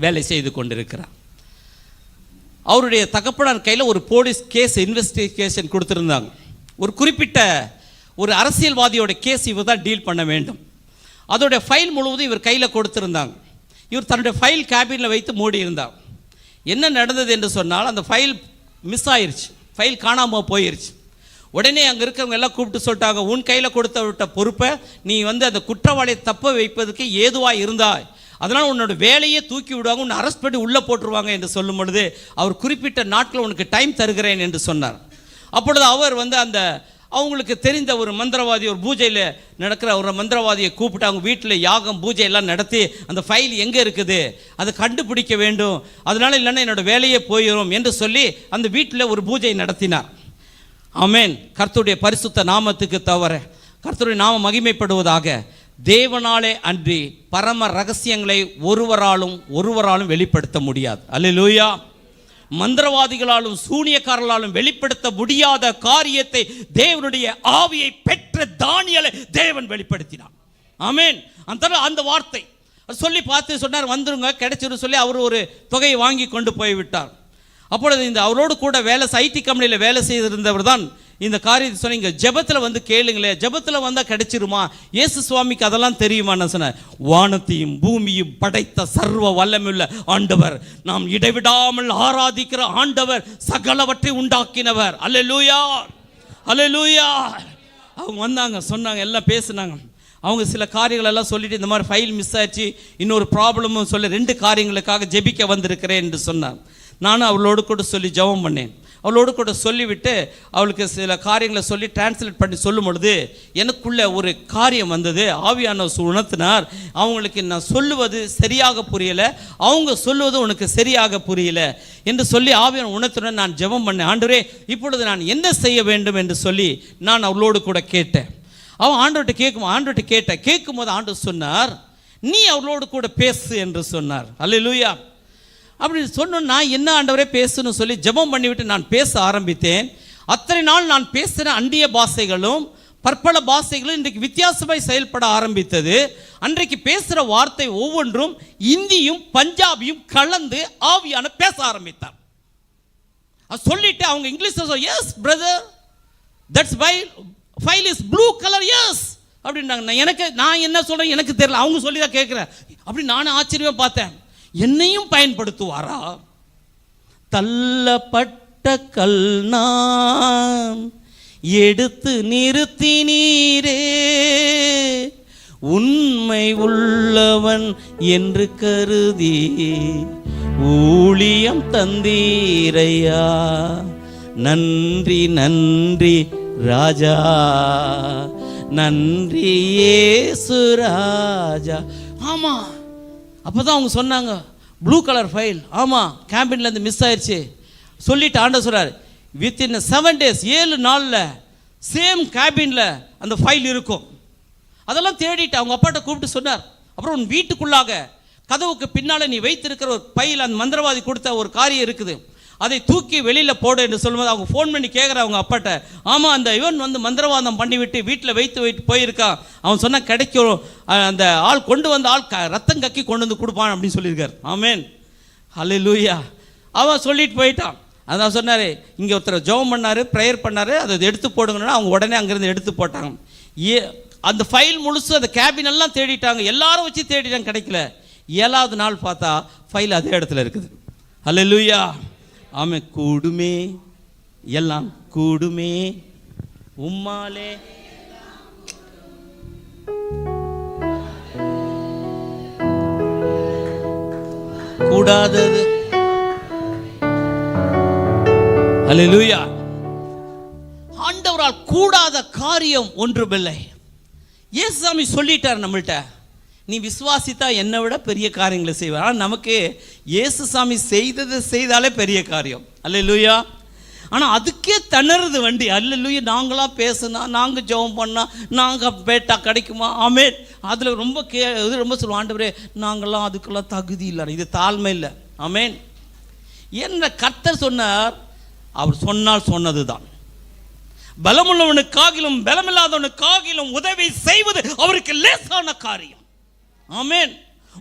வேலை செய்து கொண்டிருக்கிறார். அவருடைய தகப்பனார் கையில் ஒரு போலீஸ் கேஸ் இன்வெஸ்டிகேஷன் கொடுத்துருந்தாங்க. ஒரு குறிப்பிட்ட ஒரு அரசியல்வாதியோட கேஸ் இவர் தான் டீல் பண்ண வேண்டும். அதோடைய ஃபைல் முழுவதும் இவர் கையில் கொடுத்துருந்தாங்க. இவர் தன்னுடைய ஃபைல் கேபினில் வைத்து மூடி இருந்தார். என்ன நடந்தது என்று சொன்னால், அந்த ஃபைல் மிஸ் ஆயிடுச்சு, ஃபைல் காணாமல் போயிடுச்சு. உடனே அங்கே இருக்கிறவங்க எல்லாம் கூப்பிட்டு சொல்லிட்டாங்க, உன் கையில் கொடுத்த விட்ட பொறுப்பை நீ வந்து அந்த குற்றவாளியை தப்ப வைப்பதற்கு ஏதுவாக இருந்தாய், அதனால் உன்னோட வேலையே தூக்கி விடுவாங்க, உன்னை அரெஸ்ட் பண்ணி உள்ளே போட்டுருவாங்க என்று சொல்லும் பொழுது அவர் குறிப்பிட்ட நாட்கள் உனக்கு டைம் தருகிறேன் என்று சொன்னார். அப்பொழுது அவர் வந்து அந்த அவங்களுக்கு தெரிந்த ஒரு மந்திரவாதி, ஒரு பூஜையில் நடக்கிற ஒரு மந்திரவாதியை கூப்பிட்டு அவங்க வீட்டில் யாகம் பூஜை எல்லாம் நடத்தி அந்த ஃபைல் எங்கே இருக்குது அதை கண்டுபிடிக்க வேண்டும், அதனால் இல்லைன்னா என்னோட வேலையே போயிடும் என்று சொல்லி அந்த வீட்டில் ஒரு பூஜை நடத்தினார். ஆமென். கர்த்தருடைய பரிசுத்த நாமத்துக்கு தவிர கர்த்தருடைய நாமம் மகிமைப்படுவதாக. தேவனாலே அன்றி பரம ரகசியங்களை ஒருவராலும் வெளிப்படுத்த முடியாது. அல்லேலூயா. மந்திரவாதிகளாலும் சூனியக்காரர்களாலும் வெளிப்படுத்த முடியாத காரியத்தை தேவனுடைய ஆவியை பெற்ற தானியேலை தேவன் வெளிப்படுத்தினார். ஆமென். அந்த வார்த்தை சொல்லி பார்த்து சொன்னார், வந்துருங்க கிடைச்சிரும் சொல்லி அவர் ஒரு தொகையை வாங்கி கொண்டு போய்விட்டார். அப்பொழுது இந்த அவரோடு கூட ஐடி கம்பெனியில் வேலை செய்திருந்தவர் தான் இந்த காரியத்தை சொன்னீங்க, ஜெபத்தில் வந்து கேளுங்களேன், ஜெபத்தில் வந்தால் கிடைச்சிருமா, இயேசு சுவாமிக்கு அதெல்லாம் தெரியுமா? நான் சொன்னேன், வானத்தையும் பூமியும் படைத்த சர்வ வல்லமையுள்ள ஆண்டவர், நாம் இடைவிடாமல் ஆராதிக்கிற ஆண்டவர், சகலவற்றை உண்டாக்கினவர். அல்லேலூயா, அல்லேலூயா. அவங்க வந்தாங்க, சொன்னாங்க, எல்லாம் பேசுனாங்க. அவங்க சில காரியங்கள் எல்லாம் சொல்லிட்டு இந்த மாதிரி ஃபைல் மிஸ் ஆயிடுச்சு, இன்னொரு ப்ராப்ளமும் சொல்லி 2 காரியங்களுக்காக ஜெபிக்க வந்திருக்கிறேன் என்று சொன்னார். நானும் அவளோடு கூட சொல்லி ஜெபம் பண்ணேன். அவளோடு கூட சொல்லிவிட்டு அவளுக்கு சில காரியங்களை சொல்லி டிரான்ஸ்லேட் பண்ணி சொல்லும் பொழுது எனக்குள்ள ஒரு காரியம் வந்தது. ஆவியானவர் உணர்த்தினார், அவங்களுக்கு நான் சொல்லுவது சரியாக புரியலை, அவங்க சொல்லுவது உனக்கு சரியாக புரியல என்று சொல்லி ஆவியானவர் உணர்த்தினார். நான் ஜெபம் பண்ணேன், ஆண்டவரே இப்பொழுது நான் என்ன செய்ய வேண்டும் என்று சொல்லி நான் அவளோடு கூட கேட்டேன். அவன் ஆண்டவர்கிட்ட கேட்கும்போது ஆண்டவர் சொன்னார், நீ அவளோடு கூட பேசு என்று சொன்னார். அல்லேலூயா. அப்படி சொன்ன நான் என்ன ஆண்டவரே பேசணும் சொல்லி ஜெபம் பண்ணிவிட்டு நான் பேச ஆரம்பித்தேன். அத்தனை நாள் நான் பேசுகிற அந்நிய பாஷைகளும் பற்பல பாஷைகளும் இன்றைக்கு வித்தியாசமாய் செயல்பட ஆரம்பித்தது. அன்றைக்கு பேசுகிற வார்த்தை ஒவ்வொன்றும் இந்தியும் பஞ்சாபியும் கலந்து ஆவியான பேச ஆரம்பித்தார். சொல்லிட்டு அவங்க இங்கிலீஷில் yes brother, that's why file is blue colour, yes அப்படின்னாங்க. நான் என்ன சொல்கிறேன் எனக்கு தெரியல, அவங்க சொல்லி தான் கேட்குறேன். அப்படி நானும் ஆச்சரியமாக பார்த்தேன், என்னையும் பயன்படுத்துவாரா? தள்ளப்பட்ட கல் நான் எடுத்து நிறுத்தினீரே, உண்மை உள்ளவன் என்று கருதி ஊழியம் தந்தீரையா, நன்றி நன்றி ராஜா, நன்றி இயேசு ராஜா. ஆமா, அப்போதான் அவங்க சொன்னாங்க, ப்ளூ கலர் ஃபைல், ஆமாம் கேம்பின்லேருந்து மிஸ் ஆயிடுச்சு சொல்லிட்டு ஆண்டவர் சொல்கிறார், வித்தின் 7 days 7 நாளில் சேம் கேபினில் அந்த ஃபைல் இருக்கும். அதெல்லாம் தேடிட்டு அவங்க அப்பாட்ட கூப்பிட்டு சொன்னார். அப்புறம் உன் வீட்டுக்குள்ளாக கதவுக்கு பின்னால் நீ வைத்திருக்கிற ஒரு பையில் அந்த மந்திரவாதி கொடுத்த ஒரு காரியம் இருக்குது, அதை தூக்கி வெளியில் போடு என்று சொல்லும்போது அவங்க ஃபோன் பண்ணி கேட்குற அவங்க அப்பாட்ட, ஆமாம் அந்த இவன் வந்து மந்திரவாதம் பண்ணிவிட்டு வீட்டில் வைத்து போயிருக்கான், அவன் சொன்னால் கிடைக்கும், அந்த ஆள் கொண்டு வந்த ஆள் ரத்தம் கக்கி கொண்டு வந்து கொடுப்பான் அப்படின்னு சொல்லியிருக்கார். ஆமென், அல்லேலூயா. அவன் சொல்லிட்டு போயிட்டான். அதான் சொன்னார், இங்கே ஒருத்தர் ஜெபம் பண்ணார், ப்ரேயர் பண்ணார், அதை எடுத்து போடுங்கன்னா அவங்க உடனே அங்கேருந்து எடுத்து போட்டாங்க. அந்த ஃபைல் முழுசு அந்த கேபின் எல்லாம் தேடிட்டாங்க, எல்லாரும் வச்சு தேடிட்டாங்க, கிடைக்கல. 7வது நாள் பார்த்தா ஃபைல் அதே இடத்துல இருக்குது. அல்லேலூயா. ஆமென். கூடுமே, எல்லாம் கூடுமே உம்மாலே, கூடாதது. அல்லேலூயா. ஆண்டவரால் கூடாத காரியம் ஒன்றுமில்லை. இயேசுசாமி சொல்லிட்டார் நம்மள்கிட்ட, நீ விசுவாசித்தா என்னை விட பெரிய காரியங்களை செய்வார். ஆனால் நமக்கு இயேசுசாமி செய்தாலே பெரிய காரியம். அல்லேலூயா. ஆனால் அதுக்கே திணறுது வண்டி. அல்லேலூயா. நாங்களாம் பேசுனா, நாங்கள் ஜெபம் பண்ணால், நாங்கள் பேட்டா கிடைக்குமா? ஆமென். அதில் ரொம்ப இது ரொம்ப சொல்லுவோம், ஆண்டவரே நாங்களாம் அதுக்கெல்லாம் தகுதி இல்லை, இது தாழ்மை இல்லை. ஆமென். என்ன கர்த்தர் சொன்னார்? அவர் சொன்னால் சொன்னது தான். பலமுள்ளவனுக்காகிலும் பலமில்லாதவனுக்காகிலும் உதவி செய்வது அவருக்கு லேசான காரியம். ஆமென்.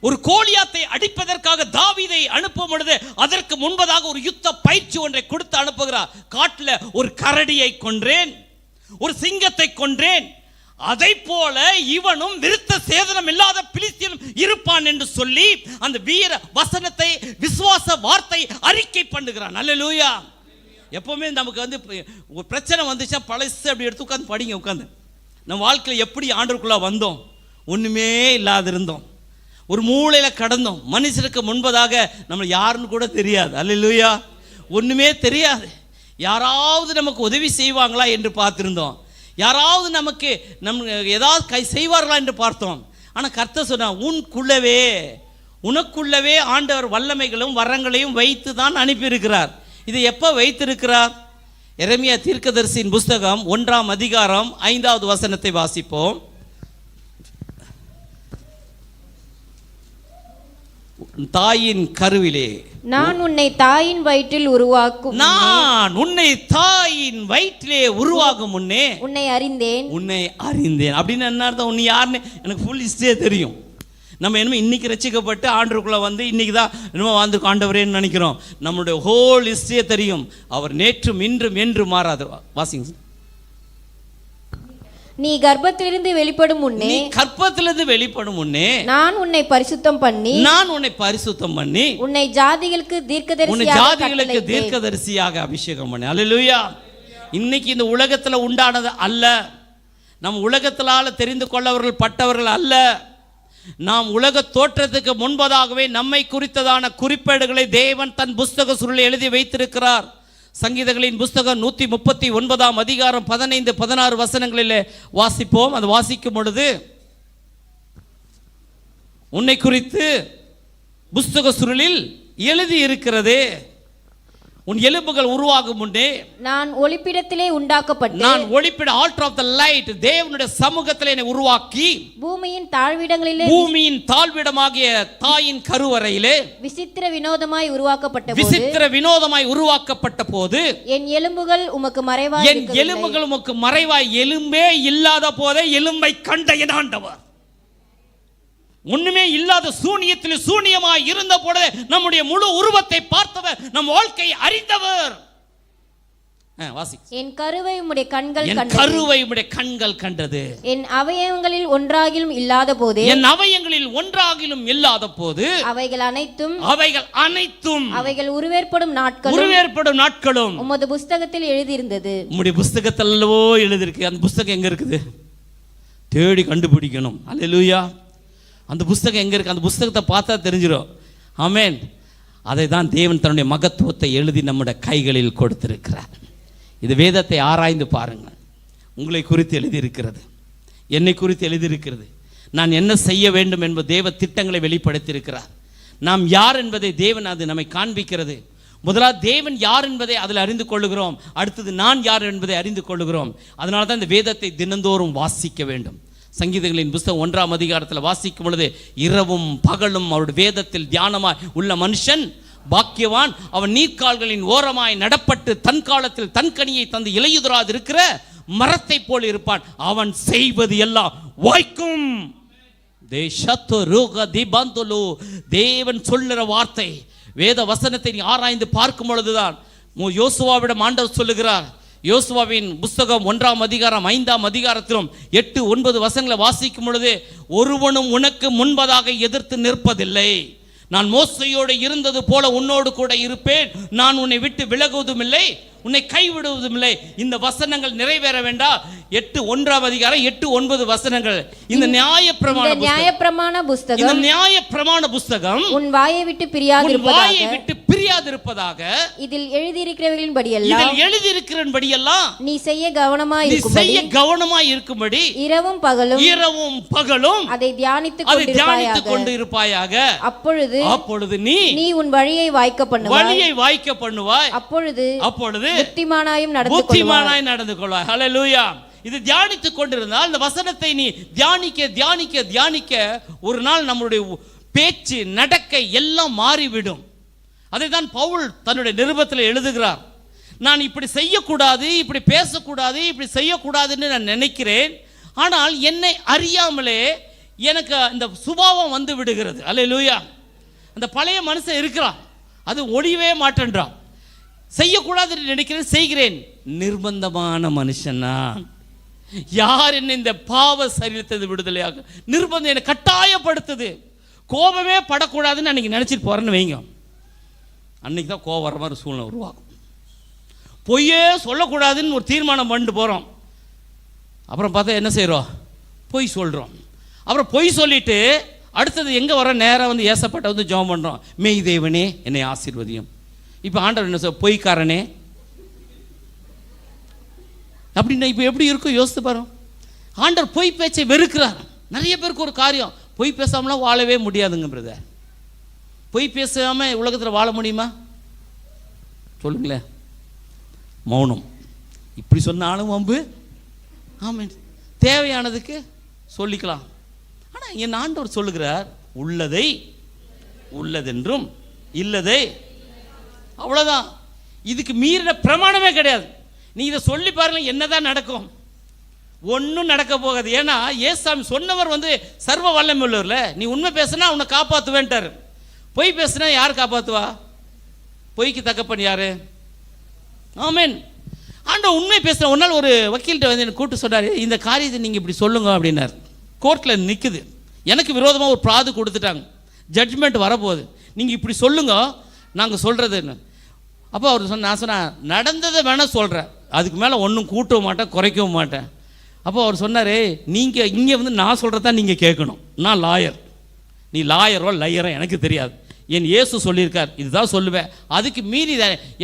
ஒரு கோலியாத்தை அடிப்பதற்காக தாவீதை அனுப்பும் பொழுது அதற்கு முன்பதாக ஒரு யுத்த பயிற்சி ஒன்றை கொடுத்து அனுப்புகிறார். காட்டில் ஒரு கரடியை கொன்றேன், ஒரு சிங்கத்தை கொன்றேன், அதை போல இவனும் விருத்த சேதனம் இல்லாத பிலிஸ்தியனும் இருப்பான் என்று சொல்லி அந்த வீர வசனத்தை, விசுவாச வார்த்தை அறிக்கை பண்ணுகிறான். அல்லேலூயா. எப்பவுமே நமக்கு ஒரு பிரச்சனை வந்துச்சா பழசு அப்படி எடுத்து உட்காந்து படிங்க. உட்காந்து நம்ம வாழ்க்கையில் எப்படி ஆண்டவருக்குள்ள வந்தோம், ஒன்றுமே இல்லாத இருந்தோம், ஒரு மூளையில் கடந்தோம், மனுஷனுக்கு முன்பதாக நம்ம யாருன்னு கூட தெரியாது. அல்லேலூயா. ஒன்றுமே தெரியாது. யாராவது நமக்கு உதவி செய்வாங்களா என்று பார்த்துருந்தோம், யாராவது நமக்கு ஏதாவது செய்வார்களா என்று பார்த்தோம். ஆனால் கர்த்தர் சொன்னார், உனக்குள்ளவே ஆண்டவர் வல்லமைகளும் வரங்களையும் வைத்து தான் அனுப்பியிருக்கிறார். இதை எப்போ வைத்திருக்கிறார்? எரேமியா தீர்க்கதரிசியின் புஸ்தகம் 1ஆம் அதிகாரம் 5வது வசனத்தை வாசிப்போம். தாயின் கருவிலே நான் உன்னை தாயின் வயிற்றில் உருவாக்கும் முன்னே உன்னை அறிந்தேன் அப்படின்னு என்ன அர்த்தம்? உன்னை யாருன்னு எனக்கு ஃபுல் ஹிஸ்டரியே தெரியும். நம்ம என்னமோ இன்னைக்கு ரசிக்கப்பட்டு ஆண்டவருக்குள்ள வந்து இன்னைக்கு தான் என்னமோ வந்து ஆண்டவரேன்னு நினைக்கிறோம். நம்மளுடைய ஹோல் ஹிஸ்டரியே தெரியும். அவர் நேற்றும் இன்றும் என்று மாறாது. வாசிங்க. நீ கர்ப்பத்திலிருந்து வெளிப்படும் முன்னே நான் உன்னை பரிசுத்தம் பண்ணி உன்னை ஜாதிகளுக்கு தீர்க்கதரிசியாக அபிஷேகம் பண்ணி. அல்லேலூயா. இன்னைக்கு இந்த உலகத்தில் உண்டானது அல்ல, நம் உலகத்திலால தெரிந்து கொள்ளவர்கள் பட்டவர்கள் அல்ல. நாம் உலக தோற்றத்துக்கு முன்பதாகவே நம்மை குறித்ததான குறிப்பேடுகளை தேவன் தன் புஸ்தக சுருளில் எழுதி வைத்திருக்கிறார். சங்கீதங்களின் புஸ்தகம் 139ஆம் அதிகாரம் 15-16 வசனங்களிலே வாசிப்போம். அது வாசிக்கும் பொழுது, உன்னை குறித்து புஸ்தக சுருளில் எழுதி இருக்கிறதே, உன் எலும்புகள் உருவாகும் முன்னே நான் ஒளிப்பிடத்திலே உண்டாக்கப்பட்டேன். நான் ஒளிப்பிட ஆல்டர் ஆஃப் தி லைட், தேவனுடைய சமூகத்திலே என்னை உருவாக்கி பூமியின் தாழ்விடமாகிய தாயின் கருவறையிலே விசித்திர வினோதமாய் உருவாக்கப்பட்ட போது என் எலும்புகள் உமக்கு மறைவாய் எலும்பே இல்லாத போதே எலும்பை கண்ட என் ஆண்டவர். ஒண்ணுமே இல்லாத சூனியத்தில் சூனியமாய் இருந்த போது நம்முடைய முழு உருவத்தை பார்த்தவர், நம் வாழ்க்கையை அறிந்தவர். என் கருவை உம்முடைய கண்கள் கண்டது. என் அவயவங்களில் ஒன்றாகிலும் இல்லாத போது அவைகள் அனைத்தும் அவைகள் உருவேற்படும் நாட்களும் உமது புஸ்தகத்தில் எழுதியிருந்தது. உம்முடைய புஸ்தகத்தில் அல்லவோ எழுதியிருக்கு. அந்த புஸ்தகம் எங்க இருக்குது? தேடி கண்டுபிடிக்கணும். அல்லேலூயா. அந்த புஸ்தகம் எங்கே இருக்குது? அந்த புஸ்தகத்தை பார்த்தா தெரிஞ்சிடும். ஆமென். அதை தான் தேவன் தன்னுடைய மகத்துவத்தை எழுதி நம்முடைய கைகளில் கொடுத்திருக்கிறார். இது வேதத்தை ஆராய்ந்து பாருங்கள். உங்களை குறித்து எழுதியிருக்கிறது, என்னை குறித்து எழுதியிருக்கிறது. நான் என்ன செய்ய வேண்டும் என்பது தேவ திட்டங்களை வெளிப்படுத்தியிருக்கிறார். நாம் யார் என்பதை தேவன் அது நம்மை காண்பிக்கிறது. முதலாவது தேவன் யார் என்பதை அதில் அறிந்து கொள்ளுகிறோம். அடுத்தது நான் யார் என்பதை அறிந்து கொள்ளுகிறோம். அதனால தான் இந்த வேதத்தை தினந்தோறும் வாசிக்க வேண்டும். சங்கீதங்களின் புஸ்தகம் 1ஆம் அதிகாரத்தில் வாசிக்கும் பொழுது, இரவும் பகலும் அவருடைய வேதத்தில் தியானமாய் உள்ள மனுஷன் பாக்கியவான், அவன் நீர்க்கால்களின் ஓரமாய் நடப்பட்டு தன் காலத்தில் தன் கனியை தந்து இலையுதிராது இருக்கிற மரத்தை போல் இருப்பான். அவன் செய்வது எல்லாம் வாய்க்கும். தேவன் சொல்லுற வார்த்தை, வேத வசனத்தை நீ ஆராய்ந்து பார்க்கும் பொழுதுதான். யோசுவாவிடம் ஆண்டவர் சொல்லுகிறார், யோசுவாவின் புஸ்தகம் 1ஆம் அதிகாரம் 5ஆம் அதிகாரத்திலும் 8-9 வசனங்களை வாசிக்கும் பொழுது, ஒருவனும் உனக்கு முன்பதாக எதிர்த்து நிற்பதில்லை, நான் மோசையோடு இருந்தது போல உன்னோடு கூட இருப்பேன், நான் உன்னை விட்டு விலகுவதும் இல்லை, உன்னை கைவிடுவதும் இல்லை. இந்த வசனங்கள் நிறைவேற வேண்டாம். 8:1 அதிகாரம் 8-9 வசனங்கள். இந்த நியாயப்பிரமாண புஸ்தகம், இந்த நியாயப்பிரமாண புஸ்தகம் உன் வாயை விட்டு பிரியாதிருப்பதாக இதில் எழுதியிருக்கிறபடியெல்லாம் நீ செய்ய கவனமாய் இருக்கும்படி இரவும் பகலும் அதை தியானித்துக் கொண்டு இருப்பாயாக. அப்பொழுது நீ உன் வழியை வாய்க்க பண்ணுவாய். அப்பொழுது புத்திமானாய் நடந்து கொள்வாய். ஹல்லேலூயா. இது தியானித்துக் கொண்டிருந்தால் இந்த வசனத்தை நீ தியானிக்க ஒரு நாள் நம்முடைய பேச்சு, நடக்கை எல்லாம் மாறிவிடும். அதைதான் பவுல் தன்னுடைய நிருபத்தில் எழுதுகிறார். நான் இப்படி செய்யக்கூடாது, இப்படி பேசக்கூடாது, இப்படி செய்யக்கூடாதுன்னு நான் நினைக்கிறேன். ஆனால் என்னை அறியாமலே எனக்கு அந்த சுபாவம் வந்து விடுகிறது. அல்லேலூயா. அந்த பழைய மனுஷன் இருக்கிறான், அது ஒழியவே மாட்டேன்றான். செய்யக்கூடாதுன்னு நினைக்கிறேன், செய்கிறேன். நிர்பந்தமான மனுஷனா யார் என்ன இந்த பாவ சரீரத்தை விடுதலையாக நிர்பந்தம் என்னை கட்டாயப்படுத்துது. கோபமே படக்கூடாதுன்னு அன்னைக்கு நினைச்சிட்டு போறேன்னு வைங்க, அன்னைக்கு தான் கோபம் வர மாதிரி சூழ்நிலை உருவாகும். பொய்யே சொல்லக்கூடாதுன்னு ஒரு தீர்மானம் பண்ணிட்டு போகிறோம். அப்புறம் பார்த்தா என்ன செய்கிறோம்? பொய் சொல்கிறோம். அப்புறம் பொய் சொல்லிட்டு அடுத்தது எங்கே வர நேராக வந்து ஏசப்பட்ட வந்து ஜெபம் பண்ணுறோம், மெய் தேவனே என்னை ஆசீர்வதியும். இப்போ ஆண்டவர் என்ன சொல்ல, பொய்க்காரனே அப்படின்னா இப்போ எப்படி இருக்கும் யோசித்து பாருங்க. ஆண்டவர் பொய் பேச்சை வெறுக்கிறார். நிறைய பேருக்கு ஒரு காரியம், பொய் பேசாமலாம் வாழவே முடியாதுங்க பிரதர். பொய் பேசாமல் உலகத்தில் வாழ முடியுமா சொல்லுங்களேன்? மௌனம். இப்படி சொன்னாலும் வம்பு. ஆமாம், தேவையானதுக்கு சொல்லிக்கலாம். ஆனால் என் ஆண்டவர் சொல்லுகிறார், உள்ளதை உள்ளதென்றும் இல்லதை அவ்வளோதான். இதுக்கு மீறின பிரமாணமே கிடையாது. நீ இதை சொல்லி பாருங்க, என்னதான் நடக்கும்? ஒன்றும் நடக்க போகாது. ஏன்னா ஏசாமி சொன்னவர் வந்து சர்வ வல்லமை உள்ளவர்ல. நீ உண்மை பேசுனா உன்னை காப்பாற்றுவேன்ட்டார். பொய் பேசுனா யார் காப்பாற்றுவா? பொய்க்கு தகப்பன் யாரு? ஆமென். ஆண்டவர் உண்மை பேசுகிற. ஒரு நாள் ஒரு வக்கீல்கிட்ட வந்து எனக்கு கூப்பிட்டு சொன்னார், இந்த காரியத்தை நீங்கள் இப்படி சொல்லுங்க அப்படின்னார். கோர்ட்டில் நிற்குது, எனக்கு விரோதமாக ஒரு பிராது கொடுத்துட்டாங்க, ஜட்ஜ்மெண்ட் வரப்போகுது, நீங்கள் இப்படி சொல்லுங்க நாங்கள் சொல்கிறதுன்னு. அப்போ அவர் நான் சொன்னேன், நடந்ததை வேணால் சொல்கிறேன், அதுக்கு மேலே ஒன்றும் கூட்டவும் மாட்டேன் குறைக்கவும் மாட்டேன். அப்போ அவர் சொன்னார், நீங்கள் இங்கே வந்து நான் சொல்கிறதான் நீங்கள் கேட்கணும், நான் லாயர், நீ லாயரோ லையரோ எனக்கு தெரியாது, என் இயேசு சொல்லியிருக்கார், இதுதான் சொல்லுவேன், அதுக்கு மீறி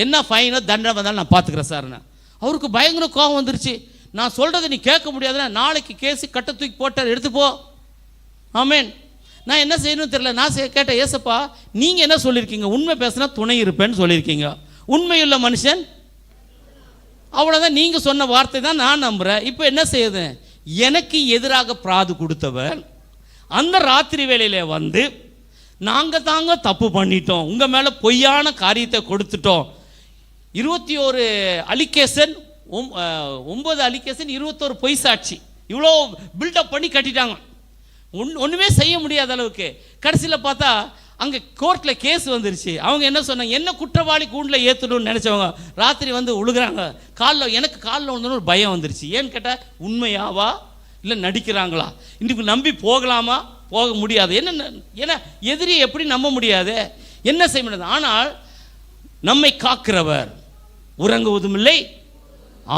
என்ன ஃபைனோ தண்டனை வந்தாலும் நான் பார்த்துக்கிறேன் சார்ண்ணா. அவருக்கு பயங்கர கோபம் வந்துருச்சு. நான் சொல்கிறத நீ கேட்க முடியாதுன்னா நாளைக்கு கேஸு கட்ட தூக்கி போட்டார், எடுத்துப்போ. ஆமேன். நான் என்ன செய்யணும்னு தெரியல. நான் கேட்டேன், ஏசப்பா நீங்கள் என்ன சொல்லியிருக்கீங்க? உண்மை பேசினா துணை இருப்பேன்னு சொல்லியிருக்கீங்க. உண்மையுள்ள மனுஷன் அவ்வளோதான். நீங்கள் சொன்ன வார்த்தை தான் நான் நம்புகிறேன். இப்போ என்ன செய்யுது? எனக்கு எதிராக பிராது கொடுத்தவர் அந்த ராத்திரி வேளையில் வந்து நாங்கள் தாங்க தப்பு பண்ணிட்டோம், உங்கள் மேலே பொய்யான காரியத்தை கொடுத்துட்டோம், 21 அலிகேஷன் 9 அலிகேஷன் 21 பொய் சாட்சி, இவ்வளோ பில்டப் பண்ணி கட்டிட்டாங்க. ஒன்றுமே செய்ய முடியாத அளவுக்கு. கடைசியில் பார்த்தா அங்கே கோர்ட்டில் கேஸ் வந்துருச்சு. அவங்க என்ன சொன்னாங்க, என்ன குற்றவாளி கூண்டில் ஏற்றணும்னு நினச்சவங்க ராத்திரி வந்து உழுகிறாங்க. எனக்கு காலில் விழுந்தோன்னு ஒரு பயம் வந்துருச்சு. ஏன்னு கேட்டால், உண்மையாவா இல்லை நடிக்கிறாங்களா? இன்றைக்கு நம்பி போகலாமா? போக முடியாது. ஏன்னா எதிரியை எப்படி நம்ப முடியாது, என்ன செய்ய முடியாது. ஆனால் நம்மை காக்கிறவர் உறங்குவதும் இல்லை.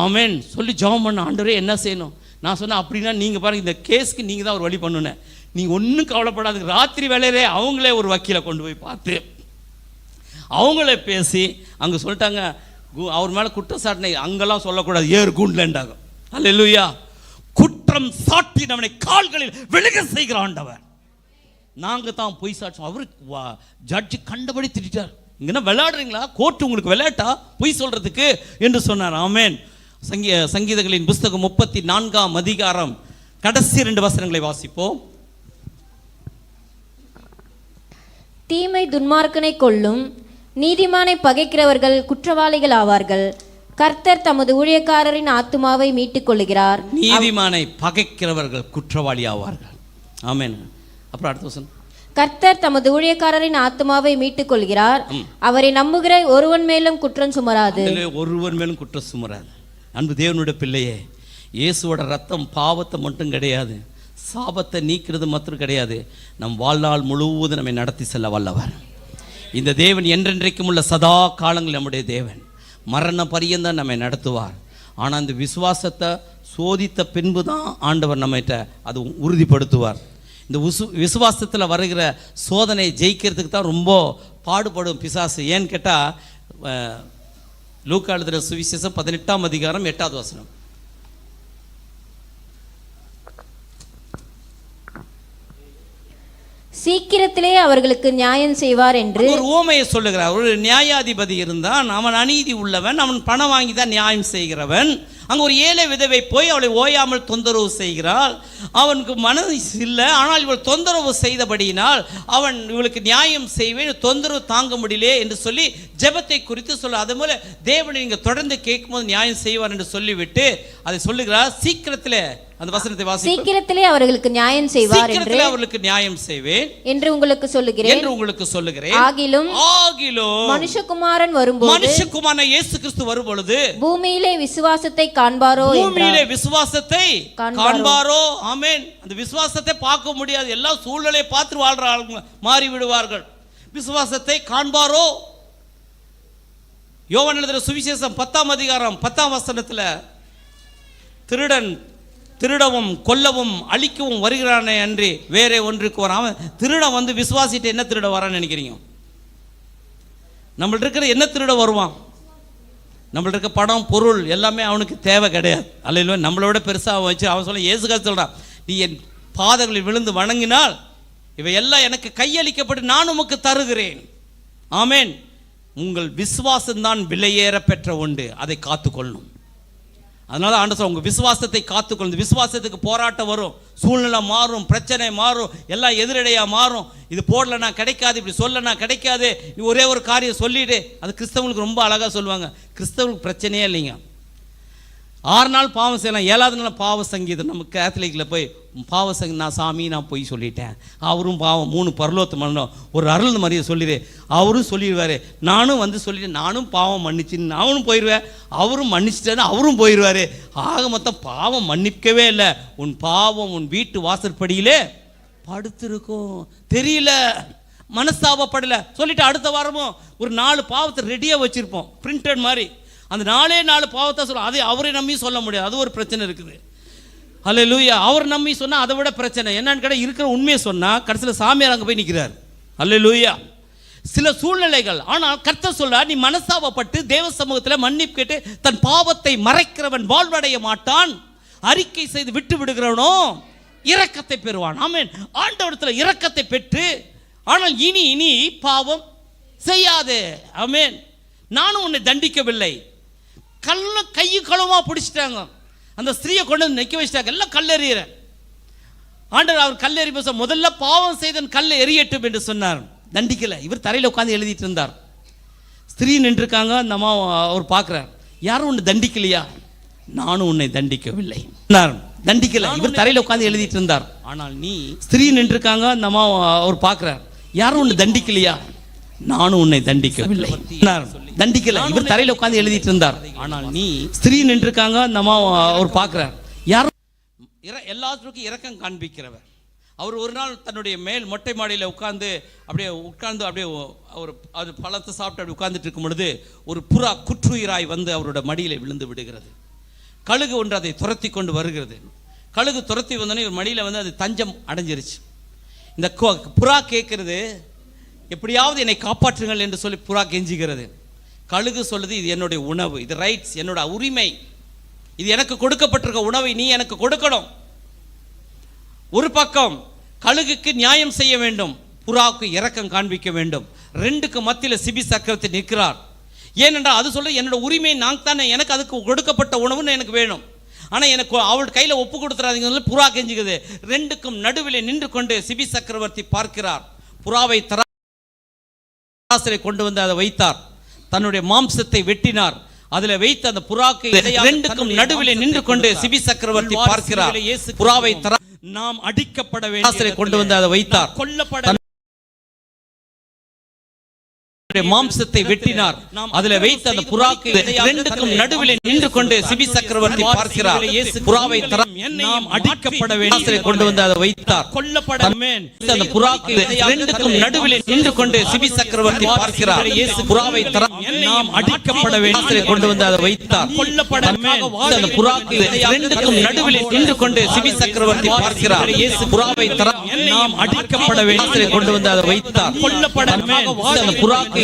ஆமேன் சொல்லி ஜெபம் பண்ண. ஆண்டவரே என்ன செய்யணும்? நான் சொன்னேன், அப்படின்னா நீங்கள் பாருங்கள், இந்த கேஸ்க்கு நீங்கள் தான் ஒரு வழி பண்ணுனேன், நீங்கள் ஒன்றும் கவலைப்படாது. ராத்திரி வேலையிலே அவங்களே ஒரு வக்கீலை கொண்டு போய் பார்த்து அவங்களே பேசி அங்கே சொல்லிட்டாங்க, அவர் மேலே குற்றச்சாட்டினை அங்கெல்லாம் சொல்லக்கூடாது, ஏறு கூண்டலண்டாங்க. அல்லேலூயா. குற்றம் சாட்டினவனை கால்களில் விழுக செய்கிற ஆண்டவர். நாங்கள் தான் பொய் சாட்சி. அவருக்கு ஜட்ஜி கண்டபடி திட்டார். இங்கன்னா விளையாடுறீங்களா? கோர்ட்டு உங்களுக்கு விளையாட்டா பொய் சொல்றதுக்கு என்று சொன்னார். ஆமேன். சங்கீதங்களின் புஸ்தகம் 34ஆம் அதிகாரம் கடைசி 2 வசனங்களை வாசிப்போம். தீமை துன்மார்க்கனை கொல்லும், நீதிமானை பகைக்கிறவர்கள் குற்றவாளிகள் ஆவார்கள். கர்த்தர் தமது ஊழியக்காரரின் ஆத்துமாவை மீட்டுக் கொள்ளுகிறார். நீதிமானை பகைக்கிறவர்கள் குற்றவாளி ஆவார்கள். ஆமென். அப்புறம் அடுத்த வசனம், கர்த்தர் தமது ஊழியக்காரரின் ஆத்துமாவை மீட்டுக் கொள்கிறார். அவரை நம்புகிற ஒருவன் மேலும் குற்றம் சுமராது. ஒருவன் மேலும் குற்றம் சுமராது. அன்பு தேவனுடைய பிள்ளையே, இயேசுவோட ரத்தம் பாவத்தை மட்டும் கிடையாது, சாபத்தை நீக்கிறது மட்டும் கிடையாது, நம் வாழ்நாள் முழுவதும் நம்மை நடத்தி செல்ல வல்லவர். இந்த தேவன் என்றென்றைக்கும் உள்ள சதா காலங்கள் நம்முடைய தேவன். மரண பரியந்தம் நம்மை நடத்துவார். ஆனால் அந்த விசுவாசத்தை சோதித்த பின்பு தான் ஆண்டவர் நம்மகிட்ட அது உறுதிப்படுத்துவார். இந்த விசுவாசத்தில் வருகிற சோதனை ஜெயிக்கிறதுக்கு தான் ரொம்ப பாடுபடும் பிசாசு. ஏன்னு கேட்டால் லூக்கா எழுதின சுவிசேஷம் 18ஆம் அதிகாரம் 8வது வசனம். சீக்கிரத்திலே அவர்களுக்கு நியாயம் செய்வார் என்று ஒரு உவமையை சொல்லுகிறார். ஒரு நியாயாதிபதி இருந்தான், அவன் அநீதி உள்ளவன், அவன் பணம் வாங்கி தான் நியாயம் செய்கிறவன். அங்கே ஒரு ஏழை விதவை போய் அவளை ஓயாமல் தொந்தரவு செய்கிறாள். அவனுக்கு மனது இல்லை, ஆனால் இவள் தொந்தரவு செய்தபடியினால் அவன் இவளுக்கு நியாயம் செய்வேன், தொந்தரவு தாங்க முடியலே என்று சொல்லி ஜெபத்தை குறித்து சொல்ல. அது போல தேவனை நீங்கள் தொடர்ந்து கேட்கும்போது நியாயம் செய்வார் என்று சொல்லிவிட்டு அதை சொல்லுகிறார். சீக்கிரத்தில் அந்த வசனத்தை வாசி. சீக்கிரத்திலே அவர்களுக்கு நியாயம் செய்வார் என்று அவர்களுக்கு நியாயம் செய்வேன் என்று உங்களுக்கு சொல்லுகிறேன். ஆகிலும் மனுஷகுமாரன் வரும்போது, மனுஷகுமாரன் இயேசு கிறிஸ்து வரும்பொழுது பூமியிலே விசுவாசத்தை காண்பாரோ, பூமியிலே விசுவாசத்தை காண்பாரோ. ஆமென். அந்த விசுவாசத்தை பார்க்க முடியாது, எல்லா சூழ்நிலையை பார்த்து வாழ்ற ஆளுங்க மாறி விடுவார்கள். விசுவாசத்தை காண்பாரோ. யோவான் எழுதின சுவிசேஷம் 10ஆம் அதிகாரம் 10ஆம் வசனத்தில் திருடன் திருடவும் கொல்லவும் அழிக்கவும் வருகிறானே அன்றி வேறே ஒன்றுக்கு வரான். திருடன் வந்து விசுவாசிட்டு என்ன திருட வரான்னு நினைக்கிறீங்க? நம்மள்ட்ட இருக்கிற என்ன திருட வருவான்? நம்மள்ட்ட இருக்க பணம் பொருள் எல்லாமே அவனுக்கு தேவை கிடையாது. அல்ல, நம்மளோட பெருசாக வச்சு அவன் சொல்ல இயேசுக்கா சொல்கிறான், நீ என் பாதங்களில் விழுந்து வணங்கினால் இவை எல்லாம் எனக்கு கையளிக்கப்பட்டு நான் உமக்கு தருகிறேன். ஆமேன். உங்கள் விசுவாசம்தான் விலையேற பெற்ற உண்டு, அதை காத்துக்கொள்ளணும். அதனால ஆண்டவர் சொல்ல, உங்கள் விசுவாசத்தை காத்துக்கொள்ளும். விசுவாசத்துக்கு போராட்டம் வரும், சூழ்நிலை மாறும், பிரச்சனை மாறும், எல்லாம் எதிரடையாக மாறும். இது போடலன்னா கிடைக்காது, இப்படி சொல்லனா கிடைக்காது, நீ ஒரே ஒரு காரியம் சொல்லிடு. அது கிறிஸ்தவங்களுக்கு ரொம்ப அழகாக சொல்லுவாங்க. கிறிஸ்தவங்களுக்கு பிரச்சனையே இல்லைங்க. 6 நாள் பாவம் செய்யலாம், 7வது நாள் பாவ சங்கீதம். நம்ம கேத்தலிக்கில் போய் பாவ சங்கீதம், நான் சாமி நான் போய் சொல்லிட்டேன், அவரும் பாவம் 3 பரலோகத்து மன்னோம் ஒரு அருள் மாதிரியே சொல்லிடு, அவரும் சொல்லிடுவார். நானும் வந்து சொல்லிட்டேன், நானும் பாவம் மன்னிச்சுன்னு நானும் போயிடுவேன், அவரும் மன்னிச்சிட்டேன்னு அவரும் போயிடுவார். ஆக மொத்தம் பாவம் மன்னிக்கவே இல்லை. உன் பாவம் உன் வீட்டு வாசற்படியிலே படுத்திருக்கும், தெரியல, மனஸ்தாபப்படலை சொல்லிட்டு அடுத்த வாரமும் ஒரு 4 பாவத்தை ரெடியாக வச்சுருப்போம், பிரிண்டட் மாதிரி. அந்த 4 பாவத்தை சொல்ல, அதை அவரை நம்பி சொல்ல முடியாது, அது ஒரு பிரச்சனை இருக்குது. அல்லேலூயா. அவர் நம்பி சொன்னால் அதை விட பிரச்சனை என்னன்னு கேட்டால், இருக்கிற உண்மையை சொன்னால் கடைசியில் சாமியார் அங்கே போய் நிற்கிறார். அல்லேலூயா. சில சூழ்நிலைகள், ஆனால் கர்த்தர் சொல்றார், நீ மனஸ்தாபப்பட்டு தேவ சமூகத்தில் மன்னிப்பு கேட்டு தன் பாவத்தை மறைக்கிறவன் வாழ்வடைய மாட்டான், அறிக்கை செய்து விட்டு விடுகிறவனோ இரக்கத்தை பெறுவான். ஆமென். ஆண்டவரிடத்தில் இரக்கத்தை பெற்று, ஆனால் இனி பாவம் செய்யாதே. ஆமென். நானும் உன்னை தண்டிக்கவில்லை. கையை களவுமா பிடிச்சிட்டாங்க, அந்த ஸ்திரீயை கொண்டு வந்து நிற்க வச்சிட்டாங்க, எல்லாம் கல்லெறிகிற. ஆண்டவர் அவர் கல்லெறி முதல்ல பாவம் செய்தன் கல்லை எரியட்டும் என்று சொன்னார். தண்டிக்கலை. இவர் தரையில் உட்காந்து எழுதிட்டு இருந்தார். ஸ்திரீ நின்றுருக்காங்க, அந்த அம்மா அவர் பார்க்குறார், யாரும் உன்னை தண்டிக்கலையா? நானும் உன்னை தண்டிக்கவில்லை. தண்டிக்கலை. இவர் தரையில் உட்காந்து எழுதிட்டு இருந்தார். ஆனால் நீ ஸ்திரீ நின்றுருக்காங்க, அந்த அம்மா அவர் பார்க்குறார், யாரும் உன்னை தண்டிக்கலையா? நானும் உன்னை தண்டிக்கவில்லை. தண்டிக்கலை. இவர் தரையில் உட்காந்து எழுதிட்டு இருந்தார். ஆனால் நீ ஸ்திரீ நின்றுருக்காங்க, அந்த அம்மா அவர் பார்க்குறார், யாரும் எல்லாத்துக்கும் இரக்கம் காண்பிக்கிறவர். அவர் ஒரு நாள் தன்னுடைய மேல் மொட்டை மாடியில் உட்கார்ந்து அப்படியே ஒரு அது பழத்தை சாப்பிட்டு அப்படி உட்கார்ந்துட்டு இருக்கும் பொழுது ஒரு புறா குற்றுயிராய் வந்து அவரோட மடியில் விழுந்து விடுகிறது. கழுகு ஒன்று அதை துரத்தி கொண்டு வருகிறது. கழுகு துரத்தி வந்தோடனே ஒரு மடியில் வந்து அது தஞ்சம் அடைஞ்சிருச்சு. இந்த புறா கேட்கறது, எப்படியாவது என்னை காப்பாற்றுங்கள் என்று சொல்லி புறா கெஞ்சுகிறது. கழுகு சொல்லுது, இது என்னுடைய உணவு, இது ரைட்ஸ், என்னோட உரிமை, இது எனக்கு கொடுக்கப்பட்டிருக்க உணவை நீ எனக்கு கொடுக்கணும். ஒரு பக்கம் கழுகுக்கு நியாயம் செய்ய வேண்டும், புறாவுக்கு இரக்கம் காண்பிக்க வேண்டும். 2க்கு மத்தியில் சிபி சக்கரத்தை நிற்கிறார். ஏனென்றால் அது சொல்ல, என்னோட உரிமை நான் தானே, எனக்கு அதுக்கு கொடுக்கப்பட்ட உணவுன்னு எனக்கு வேணும், ஆனால் எனக்கு அவள் கையில் ஒப்பு கொடுத்துறாதீங்க புறா கெஞ்சுக்குது. 2க்கும் நடுவில் நின்று கொண்டு சிபி சக்கரவர்த்தி பார்க்கிறார். புறாவை தராசிலே கொண்டு வந்து அதை வைத்தார், தன்னுடைய மாம்சத்தை வெட்டினார், அதில் வைத்து அந்த புறாக்கு 2க்கும் நடுவில் நின்று கொண்டு சிபி சக்கரவர்த்தி பார்க்கிறார். புறாவை நாம் அடிக்கப்பட வேண்டிய கொண்டு வந்து அதை வைத்தார், கொல்லப்பட மாம்சத்தை வெட்டினார். அதில் வைத்த அந்த புறாக்கு இரண்டுக்கும் நடுவில் நின்று கொண்டு சிபி சக்கரவர்த்தி பார்க்கிறார். புறாவை நாம் அடிக்கப்பட வேண்டும் கொண்டு வந்து அதை வைத்தார். கொல்லப்பட அந்த புறாக்கு இரண்டுக்கும் நடுவில் நின்று கொண்டு சிபி சக்கரவர்த்தி பார்க்கிறார். புறாவை நாம் அடிக்கப்பட வேண்டும் கொண்டு வந்து அதை வைத்தார். கொல்லப்பட அந்த புறாக்கு இரண்டுக்கும் நடுவில் நின்று கொண்டு சிபி சக்கரவர்த்தி பார்க்கிறார். புறாவை நாம் அடிக்கப்பட வேண்டும் கொண்டு வந்து அதை வைத்தார். கொல்லப்பட அந்த புறாக்கு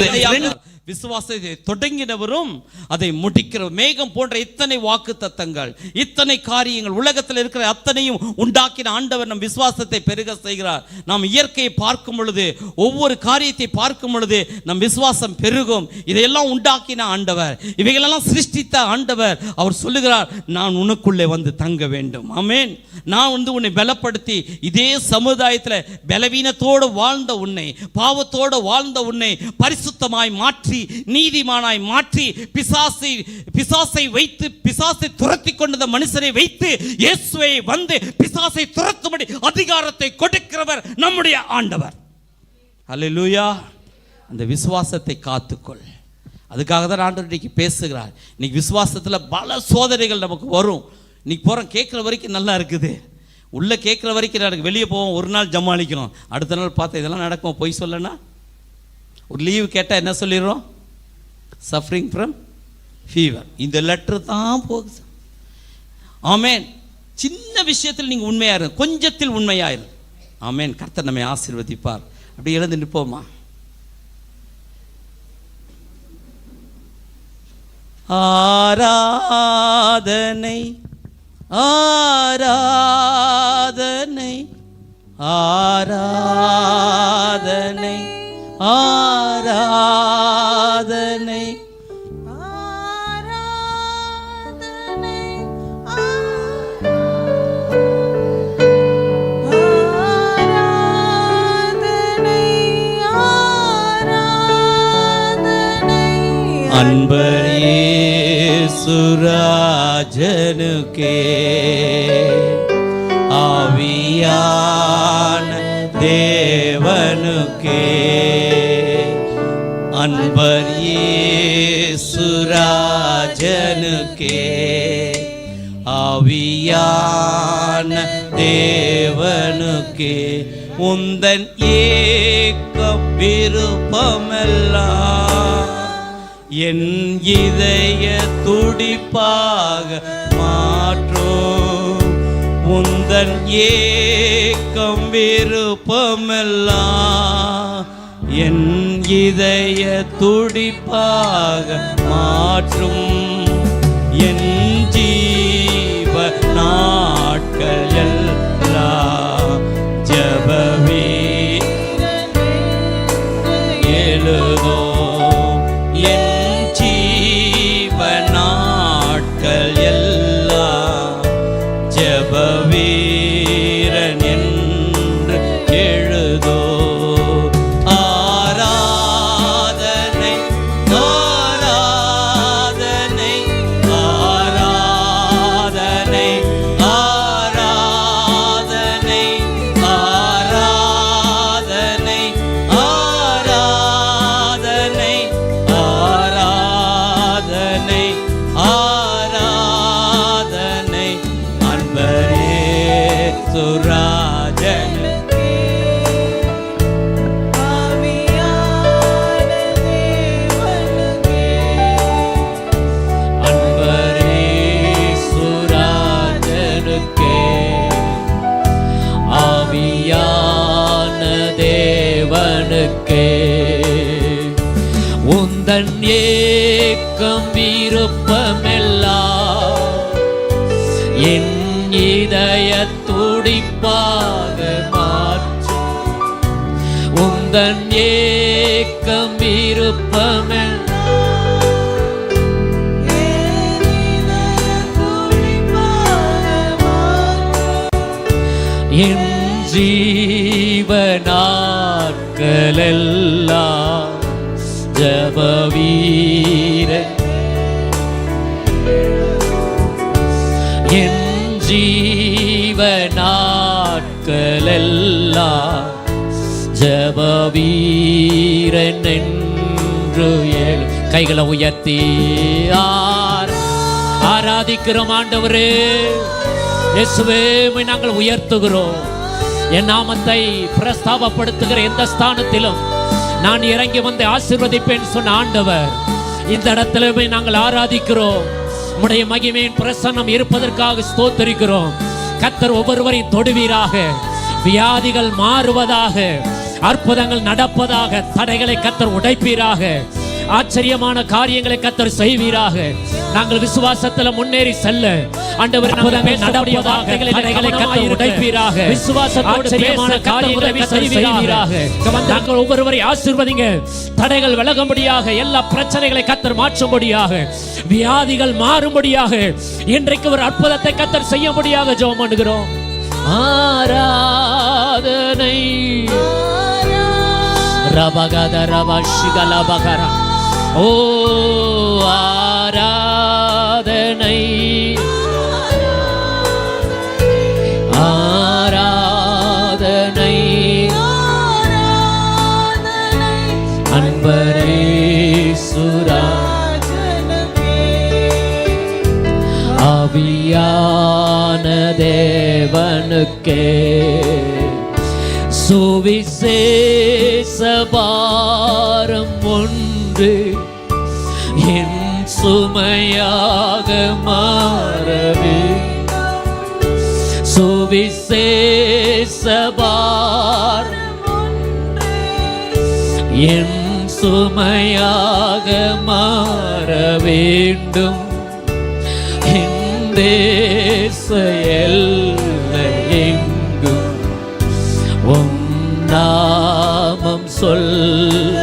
விசுவாசத்தை தொடங்கினவரும் அதை முடிக்கிற மேகம் போன்ற இத்தனை வாக்கு தத்தங்கள், இத்தனை காரியங்கள், உலகத்தில் இருக்கிற அத்தனையும் உண்டாக்கின ஆண்டவர் நம் விசுவாசத்தை பெருக செய்கிறார். நாம் இயற்கையை பார்க்கும் பொழுது, ஒவ்வொரு காரியத்தை பார்க்கும் பொழுது நம் விசுவாசம் பெருகும். இதையெல்லாம் உண்டாக்கின ஆண்டவர், இவைகளெல்லாம் சிருஷ்டித்த ஆண்டவர், அவர் சொல்லுகிறார், நான் உனக்குள்ளே வந்து தங்க வேண்டும். ஆமென். நான் வந்து உன்னை பலப்படுத்தி இதே சமுதாயத்தில் பலவீனத்தோடு வாழ்ந்த உன்னை, பாவத்தோடு வாழ்ந்த உன்னை பரிசுத்தமாய் மாற்றி, நீதிமானாய் மாற்றி, பிசாசை வைத்து, பிசாசை துரத்தி கொண்ட மனுஷனை வைத்து இயேசுவை வந்து பிசாசை துரத்தும்படி அதிகாரத்தை கொடுக்கிறவர் நம்முடைய ஆண்டவர். அல்லேலூயா. அந்த விசுவாசத்தை காத்துக்கொள். அதுக்காக தான் ஆண்டவர் இன்னைக்கு பேசுகிறார். இன்னைக்கு விசுவாசத்தில் பல சோதனைகள் நமக்கு வரும். இன்னைக்கு போகிறோம், கேட்குற வரைக்கும் நல்லா இருக்குது, உள்ளே கேட்குற வரைக்கும் எனக்கு, வெளியே போவோம், ஒரு நாள் ஜமாளிக்கிறோம், அடுத்த நாள் பார்த்தா இதெல்லாம் நடக்கும். பொய் சொல்லனா, ஒரு லீவு கேட்டால் என்ன சொல்லிடுறோம்? Suffering from fever. இந்த லெட்டர் தான் போகுது. ஆமேன். சின்ன விஷயத்தில் நீங்கள் உண்மையாயிரு, கொஞ்சத்தில் உண்மையாயிரு. ஆமேன். கர்த்தர் நம்மை ஆசீர்வதிப்பார். அப்படி எழுந்து நிற்போமா? ஆராதனை ஆராதனை ஆராதனை ஆராதனை அன்பர் இயேசுராஜனுக்கே ஆவியான தேவனுக்கே, அன்பர் இயேசுராஜனுக்கே ஆவியான தேவனுக்கே, உந்தன் ஏக்கம் விருப்பமெல்லாம் என் இதய துடிப்பாக மாற்றும். உந்தன் ஏக்கம் விருப்பமெல்லாம் என் இதய துடிப்பாக மாற்றும். என் ஜீவ நாட்கள் எல்லாம் ஜெபமே எழுதோ. வீரன் என்று எழுதோ. ஆராதனை ஆராதனை ஆராதனை ஆராதனை ஆராதனை ஆராதனை ஆராதனை ஆராதனை அன்பரே சுராஜனுக்கே ஆவியான தேவனுக்கே, அன்பரே சுராஜனுக்கே ஆவியான தேவனுக்கே, உந்தன் ஏக்கம் விருப்பமெல்லாம் என் இதய துடிப்பாக மாற்றும். உந்தன் ஏக்கம் விருப்பமெல்லாம் என் ஜீவ நாட்களெல்லாம் ஜெப வீரன், என் ஜீவ நாட்களெல்லாம் ஜெப வீரன் என்று ஏழு. கைகளை உயர்த்தி ஆராதிக்கிறோம் ஆண்டவரே. இயேசுவே உம்மை நாங்கள் உயர்த்துகிறோம். என் நாமத்தை பிரஸ்தாபப்படுத்துகிற எந்த ஸ்தானத்திலும் நான் இறங்கி வந்து ஆசீர்வதிப்பேன் சொன்ன ஆண்டவர், இந்த இடத்துல நாங்கள் ஆராதிக்கிறோம். உம்முடைய மகிமையின் பிரசன்னம் இருப்பதற்காக ஸ்தோத்திரிக்கிறோம். கர்த்தர் ஒவ்வொருவரையும் தொடுவீராக, வியாதிகள் மாறுவதாக, அற்புதங்கள் நடப்பதாக, தடைகளை கர்த்தர் உடைப்பீராக, ஆச்சரியமான காரியங்களை கர்த்தர் செய்வீராக. நாங்கள் விசுவாசத்தில் முன்னேறி செல்ல ஆண்டவர் அற்புதங்கள் நடப்பதாக, தடைகளை கர்த்தர் உடைப்பீராக, விசுவாசத்தோடு ஆச்சரியமான காரியங்களை கர்த்தர் செய்வீராக. நாங்கள் ஒவ்வொருவரை ஆசீர்வதிங்க. தடைகள் விலகும்படியாக, எல்லா பிரச்சனைகளை கர்த்தர் மாற்றும்படியாக, வியாதிகள் மாறும்படியாக, இன்றைக்கு ஒரு அற்புதத்தை கர்த்தர் செய்யும்படியாக ஜெபம் பண்ணுகிறோம். ஆராதனை ரபகத ரபஷிகலபகர. ஓ ஆராதனை ஆராதனை அன்பரே சுராஜனமே ஆவியான தேவனுக்கே சுவிசேஷ பாரம் ஒன்று என் சுமையாக மாறவே. சுவிசேஷ பாரம் ஒன்று என் சுமையாக மாற வேண்டும். என் தேச எல்லையெங்கும் உம் நாமம் சொல்ல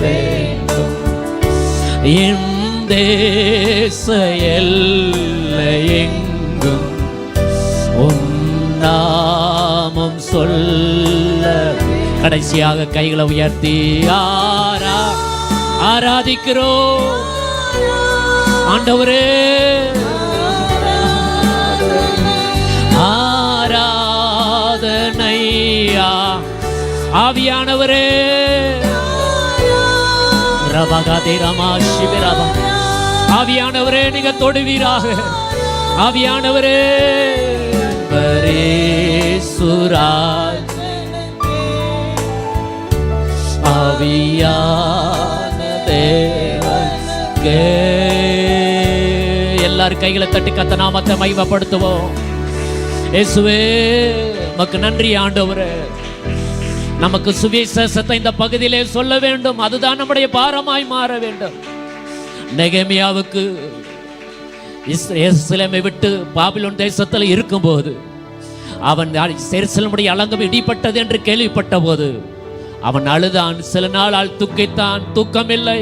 வேண்டும். என் தேச எல்லையெங்கும் உம் நாமம் சொல்ல. கடைசியாக கைகளை உயர்த்தி ஆராதிக்கிறோம் ஆண்டவரே. ஆராதனையா ஆவியானவரே. ரபகதே ரமா சிவரபா. ஆவியானவரே நீங்க தொடுவீராக. ஆவியானவரே பரேசுராஜ் ஆவியான தேவனுக்கே. எல்லாரும் கைகளை தட்டி கர்த்தர் நாமத்தை மகிமைப்படுத்துவோம். இயேசுவே உமக்கு நன்றி ஆண்டவரே. நமக்கு சுவிசேஷத்தை இந்த பகுதியிலே சொல்ல வேண்டும். அதுதான் நம்முடைய பாரமாய் மாற வேண்டும். நெகேமியாவுக்கு எருசலேமை விட்டு பாபிலோன் தேசத்தில் இருக்கும்போது, அவன் எருசலேமுடைய அலங்கம் இடிப்பட்டது என்று கேள்விப்பட்ட போது அவன் அழுதான். சில நாள் துக்கித்தான், தூக்கமில்லை.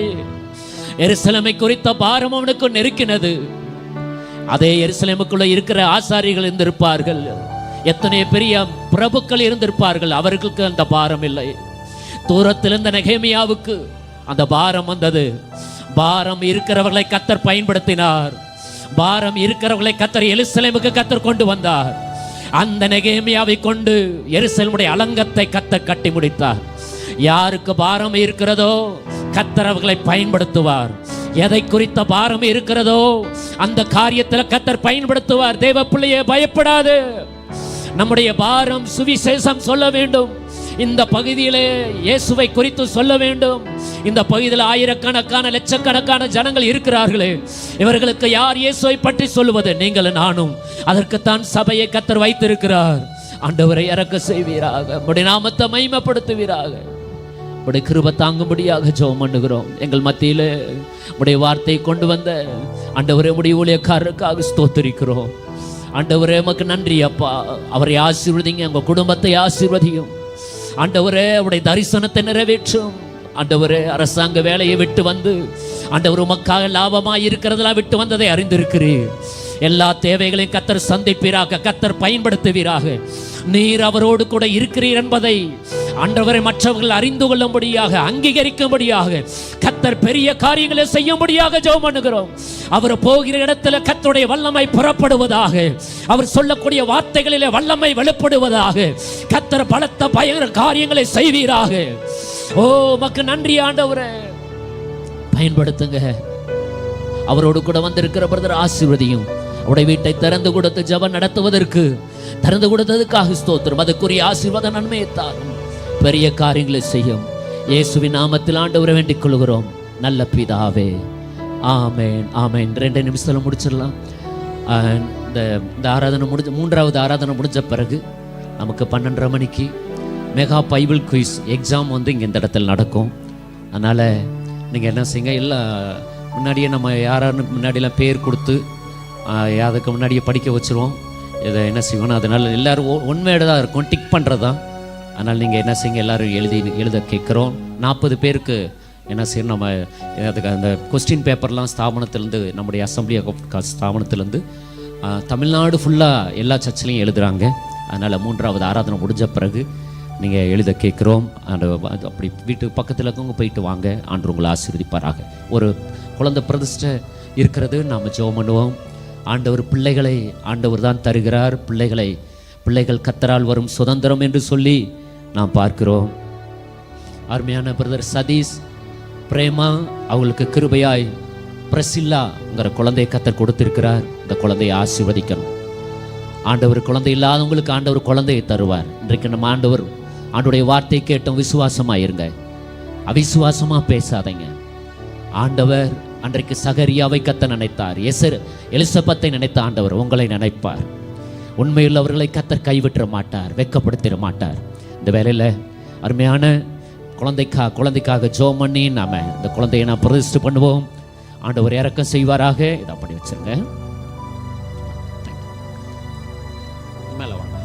எருசலேமை குறித்த பாரம் அவனுக்கு நெருக்கினது. அதே எருசலேமுக்குள்ள இருக்கிற ஆசாரிகள் இருந்திருப்பார்கள், எத்தனை பெரிய பிரபுக்கள் இருந்திருப்பார்கள், அவர்களுக்கு அந்த பாரம் இல்லை. தூரத்தில் இருந்த நெகேமியாவுக்கு அந்த பாரம் வந்தது. பாரம் இருக்கிறவர்களை கர்த்தர் பயன்படுத்தினார். பாரம் இருக்கிறவர்களை கர்த்தர் எருசலேமுக்கு கர்த்தர் கொண்டு வந்தார். அந்த நெகேமியாவை கொண்டு எருசலேமுடைய அலங்கத்தை கர்த்தர் கட்டி முடித்தார். யாருக்கு பாரம் இருக்கிறதோ கர்த்தர் அவர்களை பயன்படுத்துவார். எதை குறித்த பாரம் இருக்கிறதோ அந்த காரியத்தில் கர்த்தர் பயன்படுத்துவார். தேவ பிள்ளையே பயப்படாது. நம்முடைய பாரம் சுவிசேஷம் சொல்ல வேண்டும். இந்த பகுதியிலே இயேசுவை குறித்து சொல்ல வேண்டும். இந்த பகுதியில் ஆயிரக்கணக்கான லட்சக்கணக்கான ஜனங்கள் இருக்கிறார்களே, இவர்களுக்கு யார் இயேசுவை பற்றி சொல்லுவது? நீங்கள் நானும். அதற்குத்தான் சபையை கர்த்தர் வைத்திருக்கிறார். ஆண்டவரை இறக்க செய்வீராக, உம்முடைய நாமத்தை மகிமைப்படுத்துவீராக. உம்முடைய கிருபை தாங்கும்படியாக ஜெபம் பண்ணுகிறோம். எங்கள் மத்தியிலே உம்முடைய வார்த்தையை கொண்டு வந்த ஆண்டவரே உம்முடைய ஊழியக்காரருக்காக ஸ்தோத்திரிக்கிறோம். ஆண்டவரே உமக்கு நன்றி அப்பா. அவரை ஆசீர்வதிங்க, உங்க குடும்பத்தை ஆசீர்வதியும். ஆண்டவரே அவருடைய தரிசனத்தை நிறைவேற்றும். ஆண்டவரே அரசாங்க வேலையை விட்டு வந்து ஆண்டவர் உமக்காக லாபமாய் இருக்கிறதெல்லாம் விட்டு வந்ததை அறிந்திருக்கிறீர். எல்லா தேவைகளையும் கர்த்தர் சந்திப்பீராக, கர்த்தர் பயன்படுத்துவீராக. நீர் அவரோடு கூட இருக்கிறீர் என்பதை ஆண்டவரை மற்றவர்கள் அறிந்து கொள்ளும்படியாக, அங்கீகரிக்கும்படியாக கர்த்தர் பெரிய காரியங்களை செய்யும்படியாக ஜெபம் பண்ணுகிறோம். அவர் போகிற இடத்துல கர்த்தருடைய வல்லமை புறப்படுவதாக, அவர் சொல்லக்கூடிய வார்த்தைகளிலே வல்லமை வெளிப்படுவதாக. கர்த்தர் பலத்த பயங்கர காரியங்களை செய்வீராக. ஓ உமக்கு நன்றி ஆண்டவரே. பயன்படுத்துங்க. அவரோடு கூட வந்திருக்கிற பிரதர் ஆசீர்வதியும். அவருடைய வீட்டை திறந்து கொடுத்து ஜெபம் நடத்துவதற்கு திறந்து கொடுத்ததுக்காக ஸ்தோத்திரம். அதுக்குரிய ஆசீர்வாத நன்மையை தாரும். பெரிய காரியங்களை செய்யும். இயேசுவின் நாமத்தில் ஆண்டவரை வேண்டிக் கொள்கிறோம் நல்ல பிதாவே. ஆமென் ஆமென். 2 நிமிஷத்துல முடிச்சிடலாம். இந்த ஆராதனை முடிஞ்ச 3வது ஆராதனை முடிஞ்ச பிறகு நமக்கு 12:30 மணிக்கு மெகா பைபிள் குயிஸ் எக்ஸாம் வந்து இங்கே இந்த இடத்துல நடக்கும். அதனால் நீங்கள் என்ன செய்யுங்க, எல்லாம் முன்னாடியே நம்ம யாராரு முன்னாடியெல்லாம் பேர் கொடுத்து அதுக்கு முன்னாடியே படிக்க வச்சுருவோம். இதை என்ன செய்வோம், அதனால் எல்லோரும் உண்மையோட தான் இருக்கும், டிக் பண்ணுறது தான். அதனால் நீங்கள் என்ன செய்யுங்க, எல்லோரும் எழுத கேட்குறோம். 40 பேருக்கு என்ன செய்யணும், நம்ம அதுக்கு அந்த கொஸ்டின் பேப்பர்லாம் ஸ்தாபனத்துலேருந்து, நம்முடைய அசம்பிளி ஸ்தாபனத்துலேருந்து தமிழ்நாடு ஃபுல்லாக எல்லா சர்ச்சிலையும் எழுதுகிறாங்க. அதனால் 3வது ஆராதனை முடிஞ்ச பிறகு நீங்கள் எழுத கேட்குறோம். அப்படி வீட்டுக்கு பக்கத்தில் இருக்கவங்க போயிட்டு வாங்க. ஆண்டு உங்களை ஆசீர்வதிப்பாராக. ஒரு குழந்தை பிரதிஷ்டை இருக்கிறது, நாம் ஜெபம் பண்ணுவோம். ஆண்டவர் பிள்ளைகளை ஆண்டவர் தான் தருகிறார். பிள்ளைகள் கர்த்தரால் வரும் சுதந்திரம் என்று சொல்லி நாம் பார்க்கிறோம். அருமையான பிரதர் சதீஷ் பிரேமா அவங்களுக்கு கிருபையாய் பிரசில்லாங்கிற குழந்தையை கர்த்தர் கொடுத்திருக்கிறார். இந்த குழந்தையை ஆசீர்வதிக்கணும். ஆண்டவர் குழந்தை இல்லாதவங்களுக்கு ஆண்டவர் குழந்தையை தருவார். இன்றைக்கு நம்ம ஆண்டவருடைய வார்த்தையை கேட்டோம். விசுவாசமாக இருங்க, அவிசுவாசமாக பேசாதீங்க. ஆண்டவர் அன்றைக்கு சகரியாவை கர்த்தர் நினைத்தார். எலிசபெத்தை நினைத்த ஆண்டவர் உங்களை நினைப்பார். உண்மையுள்ளவர்களை கர்த்தர் கைவிட்டுற மாட்டார், வெட்கப்படுத்திட மாட்டார். இந்த வேலையில் அருமையான குழந்தைக்காக ஜெபம் பண்ணி நாம இந்த குழந்தையை நான் பிரதிஷ்டை பண்ணுவோம். ஆண்டவர் இரக்கம் செய்வாராக. இதை பண்ணி வச்சிருங்க. மேலே வாங்க.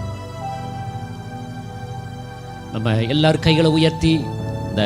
நம்ம எல்லாரும் கைகளை உயர்த்தி இந்த